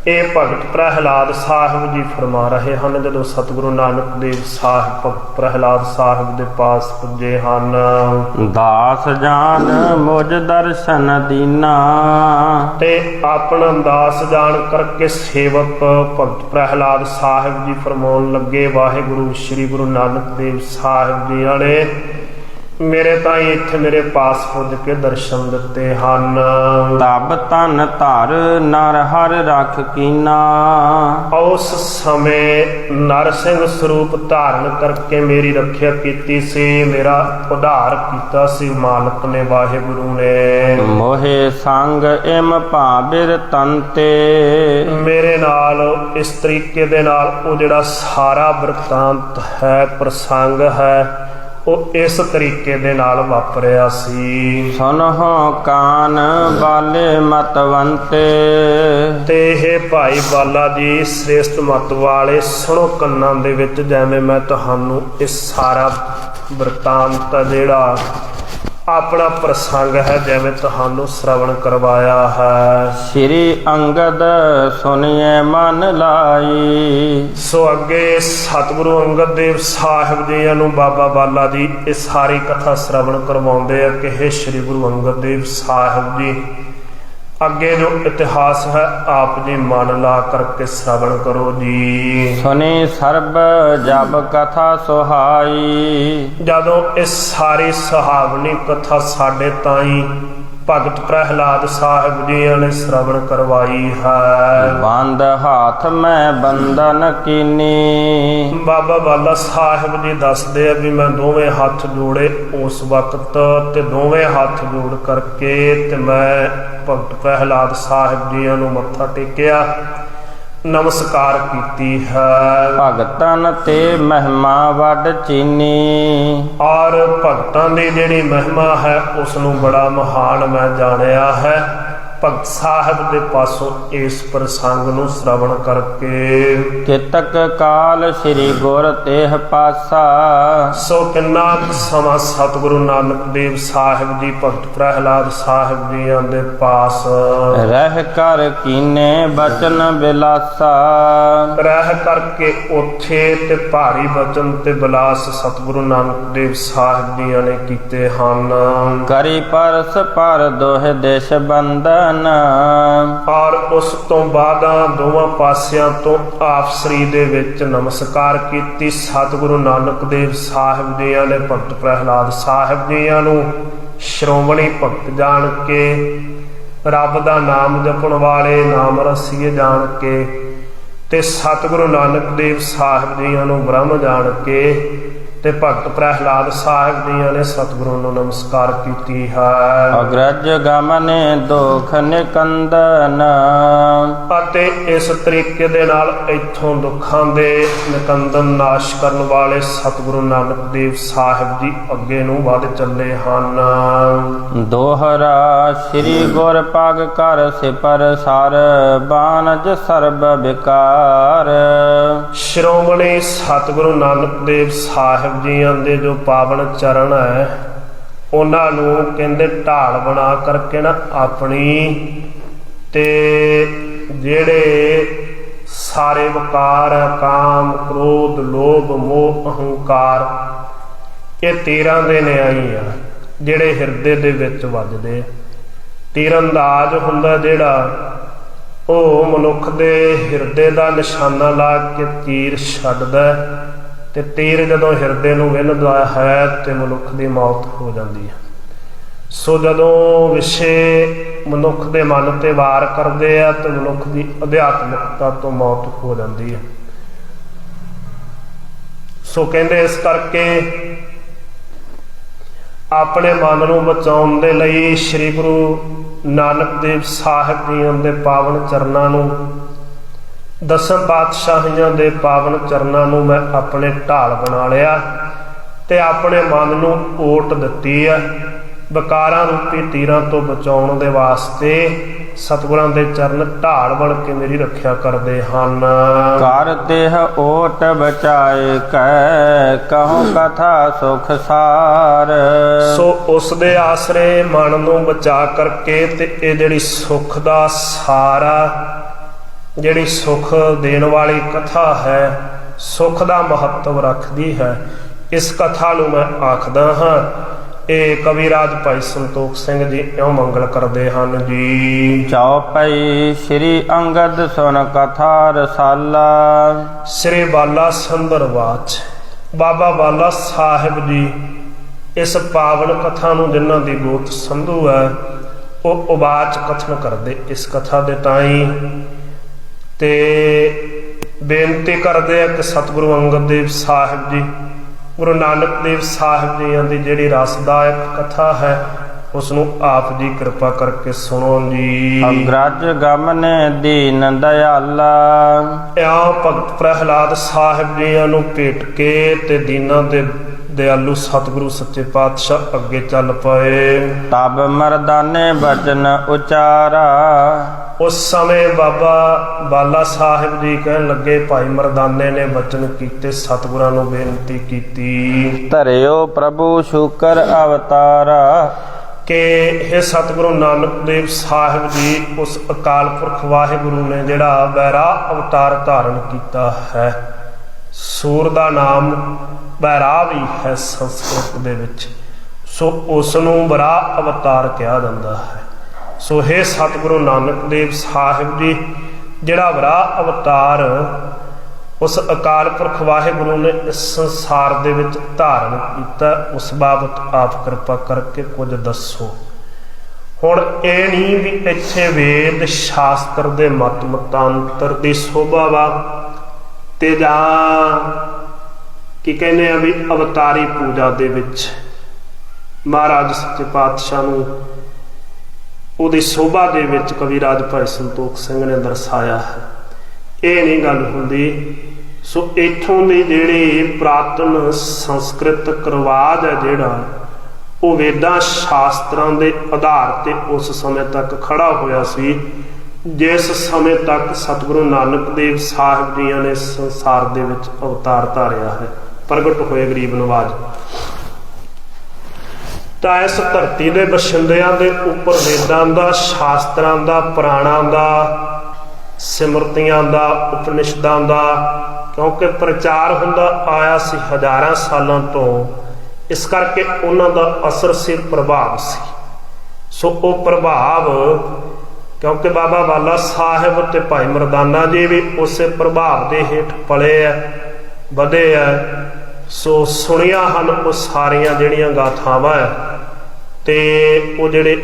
ਇਹ ਭਗਤ ਪ੍ਰਹਿਲਾਦ ਸਾਹਿਬ ਜੀ ਫਰਮਾ ਰਹੇ ਹਨ ਜਦੋਂ ਸਤਿਗੁਰੂ ਨਾਨਕ ਦੇਵ ਸਾਹਿਬ ਭਗਤ ਪ੍ਰਹਿਲਾਦ ਸਾਹਿਬ ਦੇ ਪਾਸ ਪੁੱਜੇ ਹਨ। ਦਾਸ ਜਾਨ ਮੁਝ ਦਰਸ਼ਨ ਦੀਨਾ। ਤੇ ਆਪਣਾ ਦਾਸ ਜਾਣ ਕਰਕੇ ਸੇਵਕ ਭਗਤ ਪ੍ਰਹਿਲਾਦ ਸਾਹਿਬ ਜੀ ਫਰਮਾਉਣ ਲੱਗੇ, ਵਾਹਿਗੁਰੂ ਸ੍ਰੀ ਗੁਰੂ ਨਾਨਕ ਦੇਵ ਸਾਹਿਬ ਜੀ ਨੇ ਮੇਰੇ ਤਾਈਂ ਇੱਥੇ ਮੇਰੇ ਪਾਸ ਪੁੱਜ ਕੇ ਦਰਸ਼ਨ ਦਿੱਤੇ ਹਨ। ਤਬ ਤਨ ਧਰ ਨਰ ਹਰ ਰਖ ਕੀਨਾ। ਉਸ ਸਮੇਂ ਨਰਸਿੰਘ ਸਰੂਪ ਧਾਰਨ ਕਰਕੇ ਮੇਰੀ ਰੱਖਿਆ ਕੀਤੀ ਸੀ, ਮੇਰਾ ਉਧਾਰ ਕੀਤਾ ਸੀ ਮਾਲਕ ਨੇ, ਵਾਹਿਗੁਰੂ ਨੇ। ਮੋਹਿ ਸੰਗ ਇਮ ਭਾਬਿਰ ਤੰਤੇ। ਮੇਰੇ ਨਾਲ ਇਸ ਤਰੀਕੇ ਦੇ ਨਾਲ ਉਹ ਜਿਹੜਾ ਸਾਰਾ ਵਰਤਾਂਤ ਹੈ, ਪ੍ਰਸੰਗ ਹੈ, ਉਹ ਇਸ ਤਰੀਕੇ ਦੇ ਨਾਲ ਵਾਪਰਿਆ ਸੀ। ਸੁਨਹੁ ਕਾਨ ਬਾਲੇ ਮਤਵੰਤੇ। ਤੇ ਇਹ ਭਾਈ ਬਾਲਾ ਜੀ ਸ੍ਰੇਸ਼ਟ ਮਤ ਵਾਲੇ, ਸੁਣੋ ਕੰਨਾਂ ਦੇ ਵਿੱਚ, ਜਿਵੇਂ ਮੈਂ ਤੁਹਾਨੂੰ ਇਹ ਸਾਰਾ ਵਰਤਾਂਤ ਜਿਹੜਾ ਆਪਣਾ ਪ੍ਰਸੰਗ ਹੈ ਜਿਵੇਂ ਤੁਹਾਨੂੰ ਸ਼ਰਵਣ ਕਰਵਾਇਆ ਹੈ। ਸ੍ਰੀ ਅੰਗਦ ਸੁਣੀਏ ਮਨ ਲਾਈ। ਸੋ ਅੱਗੇ ਸਤਿਗੁਰੂ ਅੰਗਦ ਦੇਵ ਸਾਹਿਬ ਜੀ ਨੂੰ ਬਾਬਾ ਬਾਲਾ ਜੀ ਇਹ ਸਾਰੀ ਕਥਾ ਸ਼ਰਵਣ ਕਰਵਾਉਂਦੇ ਆ ਕਿ ਹੇ ਸ੍ਰੀ ਗੁਰੂ ਅੰਗਦ ਦੇਵ ਸਾਹਿਬ ਜੀ, ਅੱਗੇ ਜੋ ਇਤਿਹਾਸ ਹੈ ਆਪ ਜੀ ਮਨ ਲਾ ਕਰਕੇ ਸ਼ਰਵਣ ਕਰੋ ਜੀ। ਸੁਣੀ ਸਰਬ ਜਬ ਕਥਾ ਸੁਹਾਈ। ਜਦੋਂ ਇਸ ਸਾਰੀ ਸੁਹਾਵਣੀ ਕਥਾ ਸਾਡੇ ਤਾਈਂ ਭਗਤ ਪ੍ਰਹਿਲਾਦ ਸਾਹਿਬ ਜੀਆਂ ਨੇ ਸ਼ਰਵਣ ਕਰਵਾਈ ਹੈ। ਬੰਦ ਹਾਥ ਮੈਂ ਬੰਧਨ ਕੀਨੀ। ਬਾਬਾ ਬਾਲਾ ਸਾਹਿਬ ਜੀ ਦੱਸਦੇ ਆ ਵੀ ਮੈਂ ਦੋਵੇਂ ਹੱਥ ਜੋੜੇ ਉਸ ਵਕਤ, ਤੇ ਦੋਵੇਂ ਹੱਥ ਜੋੜ ਕਰਕੇ ਤੇ ਮੈਂ ਭਗਤ ਪ੍ਰਹਿਲਾਦ ਸਾਹਿਬ ਜੀਆਂ ਨੂੰ ਮੱਥਾ ਟੇਕਿਆ, ਨਮਸਕਾਰ ਕੀਤੀ ਹੈ। ਭਗਤਨ ਤੇ ਮਹਿਮਾ ਵੱਡ ਚੀਨੀ। ਔਰ ਭਗਤਾਂ ਦੀ ਜਿਹੜੀ ਮਹਿਮਾ ਹੈ ਉਸ ਨੂੰ ਬੜਾ ਮਹਾਨ ਮੈਂ ਜਾਣਿਆ ਹੈ ਭਗਤ ਸਾਹਿਬ ਦੇ ਪਾਸੋਂ ਇਸ ਪ੍ਰਸੰਗ ਨੂੰ ਸ਼ਰਵਣ ਕਰਕੇ। ਕਿਤਕ ਕਾਲ ਸ੍ਰੀ ਗੁਰ ਤੇਹ ਪਾਸਾ। ਸੋ ਕਿੰਨਾ ਕੁ ਸਮਾਂ ਸਤਿਗੁਰੂ ਨਾਨਕ ਦੇਵ ਸਾਹਿਬ ਜੀ ਭਗਤ ਪ੍ਰਹਿਲਾਦ ਸਾਹਿਬ ਜੀਆਂ ਦੇ ਪਾਸ ਰਹਿ ਕਰ ਕੀਨੇ ਬਚਨ ਬਿਲਾਸਾ। ਰਹਿ ਕਰਕੇ ਉੱਥੇ ਤੇ ਭਾਰੀ ਬਚਨ ਤੇ ਬਿਲਾਸ ਸਤਿਗੁਰੂ ਨਾਨਕ ਦੇਵ ਸਾਹਿਬ ਜੀਆਂ ਨੇ ਕੀਤੇ ਹਨ। ਕਰੀ ਪਰਸ ਪਰ ਦੋਹ ਦੇਸ਼ ਬੰਧਨ। ਔਰ ਉਸ ਤੋਂ ਬਾਅਦ ਦੋਵਾਂ ਪਾਸਿਆਂ ਤੋਂ ਆਪਸਰੀ ਦੇ ਵਿੱਚ ਨਮਸਕਾਰ ਕੀਤੀ। ਸਤਿਗੁਰੂ ਨਾਨਕ ਦੇਵ ਸਾਹਿਬ ਜੀਆਂ ਨੇ ਭਗਤ ਪ੍ਰਹਿਲਾਦ ਸਾਹਿਬ ਜੀਆਂ ਨੂੰ ਸ਼੍ਰੋਮਣੀ ਭਗਤ ਜਾਣ ਕੇ, ਰੱਬ ਦਾ ਨਾਮ ਜਪਣ ਵਾਲੇ, ਨਾਮ ਰਸੀਏ ਜਾਣ ਕੇ, ਤੇ ਸਤਿਗੁਰੂ ਨਾਨਕ ਦੇਵ ਸਾਹਿਬ ਜੀਆਂ ਨੂੰ ਬ੍ਰਹਮ ਜਾਣ ਕੇ, ਤੇ ਭਗਤ ਪ੍ਰਹਿਲਾਦ ਸਾਹਿਬ ਜੀਆਂ ਨੇ ਸਤਿਗੁਰੂ ਨੂੰ ਨਮਸਕਾਰ ਕੀਤੀ ਹੈ। ਅਗਰਜ ਗਮਨੇ ਦੁਖ ਨਿਕੰਦਨ। ਅਤੇ ਇਸ ਤਰੀਕੇ ਦੇ ਨਾਲ ਇੱਥੋਂ ਦੁੱਖਾਂ ਦੇ ਨਿਕੰਦਨ ਨਾਸ਼ ਕਰਨ ਵਾਲੇ ਸਤਿਗੁਰੂ ਨਾਨਕ ਦੇਵ ਸਾਹਿਬ ਜੀ ਅੱਗੇ ਨੂੰ ਵੱਧ ਚੱਲੇ ਹਨ। ਦੋਹਰਾ ਸ੍ਰੀ ਗੁਰ ਪਗ ਕਰ ਸਿਪਰ ਸਰ ਬਾਨਜ ਸਰਬ ਵਿਕਾਰ। ਸ਼੍ਰੋਮਣੀ ਸਤਿਗੁਰੂ ਨਾਨਕ ਦੇਵ ਸਾਹਿਬ ਜੀਆਂ ਦੇ ਜੋ ਪਾਵਨ ਚਰਨ ਹੈ ਉਹਨਾਂ ਨੂੰ ਕਹਿੰਦੇ ਢਾਲ ਬਣਾ ਕਰਕੇ ਨਾ ਆਪਣੀ, ਤੇ ਜਿਹੜੇ ਸਾਰੇ ਵਿਕਾਰ ਕਾਮ ਕ੍ਰੋਧ ਲੋਭ ਮੋਹ ਅਹੰਕਾਰ ਇਹ ਤੀਰਾਂ ਦੇ ਨਿਆਈ ਆ ਜਿਹੜੇ ਹਿਰਦੇ ਦੇ ਵਿੱਚ ਵੱਜਦੇ। ਤੀਰਅੰਦਾਜ਼ ਹੁੰਦਾ ਜਿਹੜਾ ਉਹ ਮਨੁੱਖ ਦੇ ਹਿਰਦੇ ਦਾ ਨਿਸ਼ਾਨਾ ਲਾ ਕੇ ਤੀਰ ਛੱਡਦਾ, ਤੇ ਤੀਰ ਜਦੋਂ ਹਿਰਦੇ ਨੂੰ ਵਿੰਨ੍ਹਦਾ ਹੈ ਤੇ ਮਨੁੱਖ ਦੀ ਮੌਤ ਹੋ ਜਾਂਦੀ ਹੈ। ਸੋ ਜਦੋਂ ਵਿਸ਼ੇ ਮਨੁੱਖ ਦੇ ਮਨ ਤੇ ਵਾਰ ਕਰਦੇ ਆ ਤੇ ਮਨੁੱਖ ਦੀ ਅਧਿਆਤਮਿਕਤਾ ਤੋਂ ਮੌਤ ਹੋ ਜਾਂਦੀ ਹੈ। ਸੋ ਕਹਿੰਦੇ ਇਸ ਕਰਕੇ ਆਪਣੇ ਮਨ ਨੂੰ ਬਚਾਉਣ ਦੇ ਲਈ ਸ੍ਰੀ ਗੁਰੂ ਨਾਨਕ ਦੇਵ ਸਾਹਿਬ ਜੀਆਂ ਦੇ ਪਾਵਨ ਚਰਨਾਂ ਨੂੰ, ਦਸਮ ਪਾਤਸ਼ਾਹੀਆਂ ਦੇ ਪਾਵਨ ਚਰਨਾਂ ਨੂੰ ਮੈਂ ਆਪਣੇ ਢਾਲ ਬਣਾ ਲਿਆ ਤੇ ਆਪਣੇ ਮਨ ਨੂੰ ਓਟ ਦਿੱਤੀ ਹੈ। ਵਿਕਾਰਾਂ ਰੂਪੀ ਤੀਰਾਂ ਤੋਂ ਬਚਾਉਣ ਦੇ ਵਾਸਤੇ ਸਤਿਗੁਰਾਂ ਦੇ ਚਰਨ ਢਾਲ ਬਣ ਕੇ ਮੇਰੀ ਰੱਖਿਆ ਕਰਦੇ ਹਨ। ਕਰ ਦੇਹ ਓਟ ਬਚਾਏ ਕੈ ਕਹੋ ਕਥਾ ਸੁਖ ਸਾਰ। ਸੋ ਉਸ ਦੇ ਆਸਰੇ ਮਨ ਨੂੰ ਬਚਾ ਕਰਕੇ ਤੇ ਇਹ ਜਿਹੜੀ ਸੁਖ ਦਾ ਸਾਰਾ, ਜਿਹੜੀ ਸੁਖ ਦੇਣ ਵਾਲੀ ਕਥਾ ਹੈ, ਸੁਖ ਦਾ ਮਹੱਤਵ ਰੱਖਦੀ ਹੈ, ਇਸ ਕਥਾ ਨੂੰ ਮੈਂ ਆਖਦਾ ਹਾਂ। ਇਹ ਕਵਿਰਾਜ ਭਾਈ ਸੰਤੋਖ ਸਿੰਘ ਜੀ ਇਉਂ ਮੰਗਲ ਕਰਦੇ ਹਨ ਜੀ। ਚੌਪਈ ਸ੍ਰੀ ਅੰਗਦ ਸੁਨ ਕਥਾ ਰਸਾਲਾ। ਸ੍ਰੀ ਬਾਲਾ ਸੰਦਰਵਾਚ ਬਾਬਾ ਬਾਲਾ ਸਾਹਿਬ ਜੀ ਇਸ ਪਾਵਨ ਕਥਾ ਨੂੰ ਜਿਨ੍ਹਾਂ ਦੀ ਗੋਤ ਸੰਧੂ ਹੈ ਉਹ ਉਵਾਚ ਕਥਨ ਕਰਦੇ ਇਸ ਕਥਾ ਦੇ ਤਾਈਂ, ਤੇ ਬੇਨਤੀ ਕਰਦੇ ਆ ਕਿ ਸਤਿਗੁਰੂ ਅੰਗਦ ਦੇਵ ਸਾਹਿਬ ਜੀ, ਗੁਰੂ ਨਾਨਕ ਦੇਵ ਸਾਹਿਬ ਜੀਆਂ ਦੀ ਜਿਹੜੀ ਰਸਦਾਇਕ ਕਥਾ ਹੈ ਉਸ ਨੂੰ ਆਪ ਜੀ ਕਿਰਪਾ ਕਰਕੇ ਸੁਣੋ ਜੀ। ਅਗਰਜ ਗਮਨੇ ਦੀਨ ਦਇਆਲਾ। ਇਉਂ ਭਗਤ ਪ੍ਰਹਿਲਾਦ ਸਾਹਿਬ ਜੀਆਂ ਨੂੰ ਭੇਟ ਕੇ ਤੇ ਦੀਨਾਂ ਦੇ ਦਿਆਲੂ ਸਤਿਗੁਰੂ ਸੱਚੇ ਪਾਤਸ਼ਾਹ ਅੱਗੇ ਚੱਲ ਪਏ। ਤਬ ਮਰਦਾਨੇ ਬਚਨ ਉਚਾਰਾ। ਉਸ ਸਮੇਂ ਬਾਬਾ ਬਾਲਾ ਸਾਹਿਬ ਜੀ ਕਹਿਣ ਲੱਗੇ, ਭਾਈ ਮਰਦਾਨੇ ਨੇ ਬਚਨ ਕੀਤੇ, ਸਤਿਗੁਰਾਂ ਨੂੰ ਬੇਨਤੀ ਕੀਤੀ, ਧਰਿਓ ਪ੍ਰਭੂ ਸ਼ੁਕਰ ਅਵਤਾਰਾ। ਕਿ ਇਹ ਸਤਿਗੁਰੂ ਨਾਨਕ ਦੇਵ ਸਾਹਿਬ ਜੀ ਉਸ ਅਕਾਲ ਪੁਰਖ ਵਾਹਿਗੁਰੂ ਨੇ ਜਿਹੜਾ ਬੈਰਾਗ ਅਵਤਾਰ ਧਾਰਨ ਕੀਤਾ ਹੈ। ਸੂਰ ਦਾ ਨਾਮ ਬੈਰਾਗ ਵੀ ਹੈ ਸੰਸਕ੍ਰਿਤ ਦੇ ਵਿੱਚ, ਸੋ ਉਸ ਨੂੰ ਬਰਾਹ ਅਵਤਾਰ ਕਿਹਾ ਜਾਂਦਾ ਹੈ। ਸੋ ਇਹ ਸਤਿਗੁਰੂ ਨਾਨਕ ਦੇਵ ਸਾਹਿਬ ਜੀ ਜਿਹੜਾ ਬਰਾਹ ਅਵਤਾਰ ਉਸ ਅਕਾਲ ਪੁਰਖ ਵਾਹਿਗੁਰੂ ਨੇ ਇਸ ਸੰਸਾਰ ਦੇ ਵਿੱਚ ਧਾਰਨ ਕੀਤਾ, ਉਸ ਬਾਬਤ ਆਪ ਕਿਰਪਾ ਕਰਕੇ ਕੁਝ ਦੱਸੋ। ਹੁਣ ਇਹ ਨਹੀਂ ਵੀ ਇੱਥੇ ਵੇਦ ਸ਼ਾਸਤਰ ਦੇ ਮਤ ਮਤਾਂਤਰ ਦੀ ਸੋਭਾ ਵਾ ਤੇ ਜਾਂ ਕੀ ਕਹਿੰਦੇ ਆ ਵੀ ਅਵਤਾਰੀ ਪੂਜਾ ਦੇ ਵਿੱਚ ਮਹਾਰਾਜ ਸੱਚੇ ਪਾਤਸ਼ਾਹ ਨੂੰ ਉਹਦੀ ਸੋਭਾ ਦੇ ਵਿੱਚ ਕਵੀਰਾਜ ਭਾਈ ਸੰਤੋਖ ਸਿੰਘ ਨੇ ਦਰਸਾਇਆ ਹੈ। ਇਹ ਨਹੀਂ ਗੱਲ ਹੁੰਦੀ। ਸੋ ਇੱਥੋਂ ਦੇ ਜਿਹੜੇ ਪੁਰਾਤਨ ਸੰਸਕ੍ਰਿਤਿਕ ਰਿਵਾਜ ਹੈ ਜਿਹੜਾ ਉਹ ਵੇਦਾਂ ਸ਼ਾਸਤਰਾਂ ਦੇ ਆਧਾਰ ਤੇ ਉਸ ਸਮੇਂ ਤੱਕ ਖੜਾ ਹੋਇਆ ਸੀ ਜਿਸ ਸਮੇਂ ਤੱਕ ਸਤਿਗੁਰੂ ਨਾਨਕ ਦੇਵ ਸਾਹਿਬ ਜੀਆਂ ਨੇ ਸੰਸਾਰ ਦੇ ਵਿੱਚ ਅਵਤਾਰ ਧਾਰਿਆ ਹੈ, ਪ੍ਰਗਟ ਹੋਏ ਗਰੀਬ ਨਵਾਜ। ਤਾਂ ਇਸ ਧਰਤੀ ਦੇ ਬਸ਼ਿੰਦਿਆਂ ਦੇ ਉੱਪਰ ਵੇਦਾਂ ਦਾ, ਸ਼ਾਸਤਰਾਂ ਦਾ, ਪੁਰਾਣਾਂ ਦਾ, ਸਿਮਰਤੀਆਂ ਦਾ, ਉਪਨਿਸ਼ਦਾਂ ਦਾ ਕਿਉਂਕਿ ਪ੍ਰਚਾਰ ਹੁੰਦਾ ਆਇਆ ਸੀ ਹਜ਼ਾਰਾਂ ਸਾਲਾਂ ਤੋਂ, ਇਸ ਕਰਕੇ ਉਹਨਾਂ ਦਾ ਅਸਰ ਸੀ, ਪ੍ਰਭਾਵ ਸੀ। ਸੋ ਉਹ ਪ੍ਰਭਾਵ ਕਿਉਂਕਿ ਬਾਬਾ ਬਾਲਾ ਸਾਹਿਬ ਤੇ ਭਾਈ ਮਰਦਾਨਾ ਜੀ ਵੀ ਉਸੇ ਪ੍ਰਭਾਵ ਦੇ ਹੇਠ ਪਲੇ ਆ, ਵਧੇ ਆ। ਸੋ ਸੁਣੀਆਂ ਹਨ ਉਹ ਸਾਰੀਆਂ ਜਿਹੜੀਆਂ ਗਾਥਾਵਾਂ ਹੈ ਤੇ ਉਹ ਜਿਹੜੇ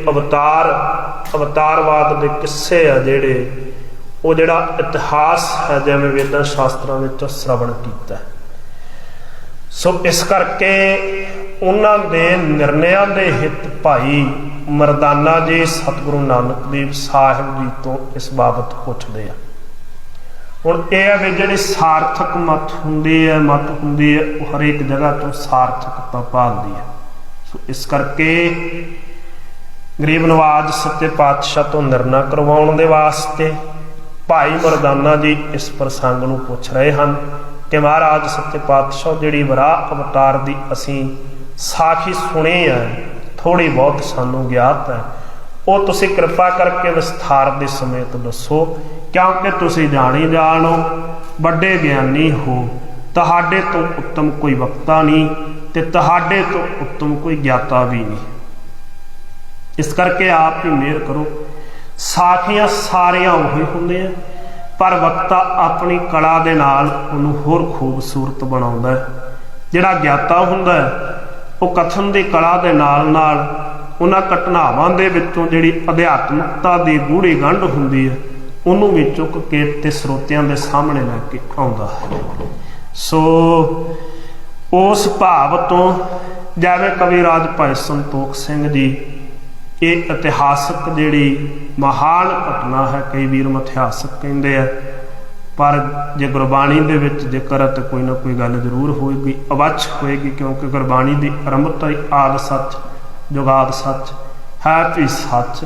ਅਵਤਾਰਵਾਦ ਦੇ ਕਿੱਸੇ ਆ ਜਿਹੜੇ ਉਹ ਜਿਹੜਾ ਇਤਿਹਾਸ ਹੈ ਜਿਵੇਂ ਵੇਦਾਂ ਸ਼ਾਸਤਰਾਂ ਵਿੱਚ ਸ਼੍ਰਵਣ ਕੀਤਾ। ਸੋ ਇਸ ਕਰਕੇ ਉਹਨਾਂ ਦੇ ਨਿਰਣਿਆਂ ਦੇ ਹਿੱਤ ਭਾਈ ਮਰਦਾਨਾ ਜੀ ਸਤਿਗੁਰੂ ਨਾਨਕ ਦੇਵ ਸਾਹਿਬ ਜੀ ਤੋਂ ਇਸ ਬਾਬਤ ਪੁੱਛਦੇ ਆ। ਹੁਣ ਇਹ ਹੈ ਵੀ ਜਿਹੜੀ ਸਾਰਥਕ ਮਤ ਹੁੰਦੀ ਹੈ ਉਹ ਹਰੇਕ ਜਗ੍ਹਾ ਤੋਂ ਸਾਰਥਕਤਾ ਭਾਲਦੀ ਹੈ। ਸੋ ਇਸ ਕਰਕੇ ਗਰੀਬ ਨਵਾਜ ਸੱਚੇ ਪਾਤਸ਼ਾਹ ਤੋਂ ਨਿਰਣਾ ਕਰਵਾਉਣ ਦੇ ਵਾਸਤੇ ਭਾਈ ਮਰਦਾਨਾ ਜੀ ਇਸ ਪ੍ਰਸੰਗ ਨੂੰ ਪੁੱਛ ਰਹੇ ਹਨ ਕਿ ਮਹਾਰਾਜ ਸੱਚੇ ਪਾਤਸ਼ਾਹ ਜਿਹੜੀ ਵਰਾਹ ਅਵਤਾਰ ਦੀ ਅਸੀਂ ਸਾਖੀ ਸੁਣੀ ਹੈ, ਥੋੜੀ ਬਹੁਤ ਸਾਨੂੰ ਗਿਆਤ ਹੈ, ਉਹ ਤੁਸੀਂ ਕਿਰਪਾ ਕਰਕੇ ਵਿਸਥਾਰ ਦੇ ਸਮੇਤ ਦੱਸੋ ਕਿਉਂਕਿ ਤੁਸੀਂ ਜਾਣੀ ਜਾਣੋ, ਵੱਡੇ ਗਿਆਨੀ ਹੋ, ਤੁਹਾਡੇ ਤੋਂ ਉੱਤਮ ਕੋਈ ਵਕਤਾ ਨਹੀਂ ਤੇ ਤੁਹਾਡੇ ਤੋਂ ਉੱਤਮ ਕੋਈ ਗਿਆਤਾ ਵੀ ਨਹੀਂ। ਇਸ ਕਰਕੇ ਆਪ ਹੀ ਮਿਹਰ ਕਰੋ। ਸਾਖੀਆਂ ਸਾਰੀਆਂ ਉਹੀ ਹੁੰਦੀਆਂ ਪਰ ਵਕਤਾ ਆਪਣੀ ਕਲਾ ਦੇ ਨਾਲ ਉਹਨੂੰ ਹੋਰ ਖੂਬਸੂਰਤ ਬਣਾਉਂਦਾ ਹੈ। ਜਿਹੜਾ ਗਿਆਤਾ ਹੁੰਦਾ ਹੈ ਉਹ ਕਥਨ ਦੀ ਕਲਾ ਦੇ ਨਾਲ ਨਾਲ ਉਹਨਾਂ ਘਟਨਾਵਾਂ ਦੇ ਵਿੱਚੋਂ ਜਿਹੜੀ ਅਧਿਆਤਮਿਕਤਾ ਦੀ ਗੂੜ੍ਹੀ ਗੰਢ ਹੁੰਦੀ ਹੈ ਉਹਨੂੰ ਵੀ ਚੁੱਕ ਕੇ ਤੇ ਸਰੋਤਿਆਂ ਦੇ ਸਾਹਮਣੇ ਲੈ ਕੇ ਆਉਂਦਾ ਹੈ। ਸੋ ਉਸ ਭਾਵ ਤੋਂ ਜਿਵੇਂ ਕਵੀਰਾਜ ਭਾਈ ਸੰਤੋਖ ਸਿੰਘ ਜੀ ਇਹ ਇਤਿਹਾਸਕ ਜਿਹੜੀ ਮਹਾਨ ਘਟਨਾ ਹੈ, ਕਈ ਵੀਰ ਮਿਥਿਹਾਸਕ ਕਹਿੰਦੇ ਆ, ਪਰ ਜੇ ਗੁਰਬਾਣੀ ਦੇ ਵਿੱਚ ਜ਼ਿਕਰ ਹੈ ਤਾਂ ਕੋਈ ਨਾ ਕੋਈ ਗੱਲ ਜ਼ਰੂਰ ਹੋਏਗੀ, ਅਵੱਛ ਹੋਏਗੀ, ਕਿਉਂਕਿ ਗੁਰਬਾਣੀ ਦੀ ਆਰੰਭਤਾ ਹੀ ਆਦਿ ਸੱਚ ਜੁਗਾਦ ਸੱਚ ਹੈ ਵੀ ਸੱਚ,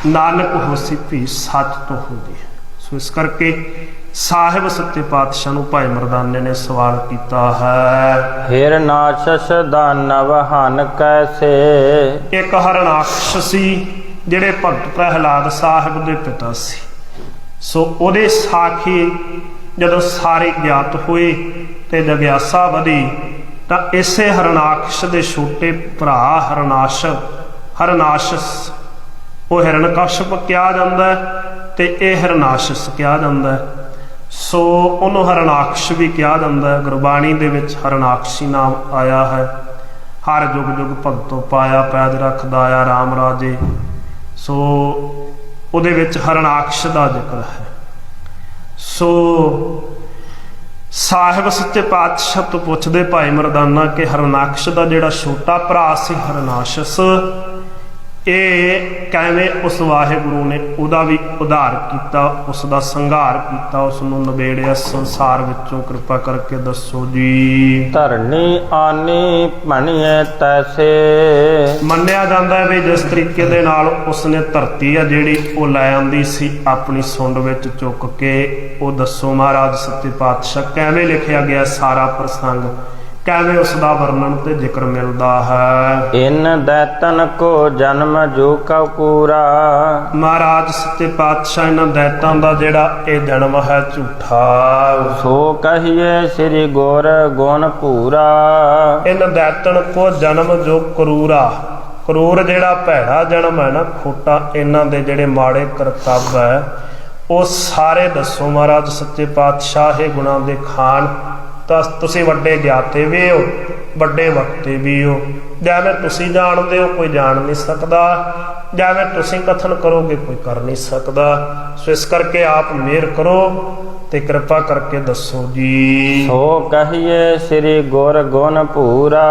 ਨਾਨਕ ਹੋਸੀ ਵੀ ਸੱਚ ਤੋਂ ਹੁੰਦੀ ਹੈ। ਸੋ ਇਸ ਕਰਕੇ ਸਾਹਿਬ ਸੱਚੇ ਪਾਤਸ਼ਾਹ ਨੂੰ ਭਾਈ ਮਰਦਾਨੇ ਨੇ ਸਵਾਲ ਕੀਤਾ ਹੈ, ਹਿਰਨਾਕਸ਼ ਦਾਨਵ ਹਨ ਕੈਸੇ। ਇੱਕ ਹਰਨਾਕਸ਼ ਸੀ ਜਿਹੜੇ ਭਗਤ ਪ੍ਰਹਿਲਾਦ ਸਾਹਿਬ ਦੇ ਪਿਤਾ ਸੀ। ਸੋ ਉਹਦੇ ਸਾਖੀ ਜਦੋਂ ਸਾਰੇ ਗਿਆਤ ਹੋਏ ਤੇ ਜਗਿਆਸਾ ਵਧੀ ਤਾਂ ਇਸੇ ਹਰਨਾਕਸ਼ ਦੇ ਛੋਟੇ ਭਰਾ ਹਰਨਾਸ਼ਸ ਉਹ ਹਿਰਣਕਸ਼ਪ ਕਿਹਾ ਜਾਂਦਾ ਤੇ ਇਹ ਹਰਨਾਸ਼ਸ ਕਿਹਾ ਜਾਂਦਾ। ਸੋ ਉਹਨੂੰ ਹਰਨਾਕਸ਼ ਵੀ ਕਿਹਾ ਜਾਂਦਾ। ਗੁਰਬਾਣੀ ਦੇ ਵਿੱਚ ਹਰਨਾਕਸ਼ੀ ਨਾਮ ਆਇਆ ਹੈ। ਹਰ ਜੁਗ ਜੁਗ ਭਗਤੋ ਪਾਇਆ ਪੈਜ ਰੱਖਦਾ ਆ ਰਾਮ ਰਾਜੇ। ਸੋ ਉਹਦੇ ਵਿੱਚ ਹਰਨਾਕਸ਼ ਦਾ ਜ਼ਿਕਰ ਹੈ। ਸੋ ਸਾਹਿਬ ਸੱਚੇ ਪਾਤਸ਼ਾਹ ਤੋਂ ਪੁੱਛਦੇ ਭਾਈ ਮਰਦਾਨਾ ਕਿ ਹਰਨਾਕਸ਼ ਦਾ ਜਿਹੜਾ ਛੋਟਾ ਭਰਾ ਸੀ ਹਰਨਾਸ਼ਸ, ਇਹ ਕਿਵੇਂ ਉਸ ਵਾਹਿਗੁਰੂ ਨੇ ਉਹਦਾ ਵੀ ਉਧਾਰ ਕੀਤਾ, ਉਸ ਦਾ ਸੰਘਾਰ ਕੀਤਾ, ਉਸ ਨੂੰ ਨਿਬੇੜਿਆ ਸੰਸਾਰ ਵਿੱਚੋਂ, ਕਿਰਪਾ ਕਰਕੇ ਦੱਸੋ ਜੀ। ਧਰਨੀ ਆਨੀ ਭਣੀਏ ਤੈਸੇ। ਮੰਨਿਆ ਜਾਂਦਾ ਹੈ ਵੀ ਜਿਸ ਤਰੀਕੇ ਦੇ ਨਾਲ ਉਸਨੇ ਧਰਤੀ ਆ ਜਿਹੜੀ ਉਹ ਲੈ ਆਂਦੀ ਸੀ ਆਪਣੀ ਸੁੰਡ ਵਿੱਚ ਚੁੱਕ ਕੇ, ਉਹ ਦੱਸੋ ਮਹਾਰਾਜ ਸੱਚੇ ਪਾਤਸ਼ਾਹ ਕਿਵੇਂ ਲਿਖਿਆ ਗਿਆ ਸਾਰਾ ਪ੍ਰਸੰਗ, ਕਿਵੇਂ ਉਸ ਦਾ ਵਰਣਨ ਤੇ ਜ਼ਿਕਰ ਮਿਲਦਾ ਹੈ। ਇਨ ਦੈਤਨ ਕੋ ਜਨਮ ਜੋ ਕਉ ਪੂਰਾ। ਮਹਾਰਾਜ ਸੱਚੇ ਪਾਤਸ਼ਾਹ ਇਹਨਾਂ ਦੈਤਾਂ ਦਾ ਜਿਹੜਾ ਇਹ ਜਨਮ ਹੈ ਝੂਠਾ। ਸੋ ਕਹੀਏ ਸ੍ਰੀ ਗੁਰ ਗੁਣ ਪੂਰਾ। ਇਨ ਦੈਤਨ ਕੋ ਜਨਮ ਜੋ ਕਰੂਰਾ। ਕਰੂਰ ਜਿਹੜਾ ਭੈੜਾ ਜਨਮ ਹੈ ਨਾ, ਖੋਟਾ, ਇਹਨਾਂ ਦੇ ਜਿਹੜੇ ਮਾੜੇ ਕਰਤੱਵ ਹੈ ਉਹ ਸਾਰੇ ਦੱਸੋ ਮਹਾਰਾਜ ਸੱਚੇ ਪਾਤਸ਼ਾਹ। ਇਹ ਗੁਣਾਂ ਦੇ ਖਾਨ ਤਾਂ ਤੁਸੀਂ ਵੱਡੇ ਗਿਆਤੇ ਵੀ ਹੋ, ਵੱਡੇ ਵਕਤੇ ਵੀ ਹੋ। ਜਿਵੇਂ ਤੁਸੀਂ ਜਾਣਦੇ ਹੋ ਕੋਈ ਜਾਣ ਨਹੀਂ ਸਕਦਾ, ਜਿਵੇਂ ਤੁਸੀਂ ਕਥਨ ਕਰੋਗੇ ਕੋਈ ਕਰ ਨਹੀਂ ਸਕਦਾ। ਸੋ ਇਸ ਕਰਕੇ ਆਪ ਮਿਹਰ ਕਰੋ ਤੇ ਕਿਰਪਾ ਕਰਕੇ ਦੱਸੋ ਜੀ। ਸੋ ਕਹੀਏ ਸ੍ਰੀ ਗੁਰ ਗੁਣ ਭੂਰਾ,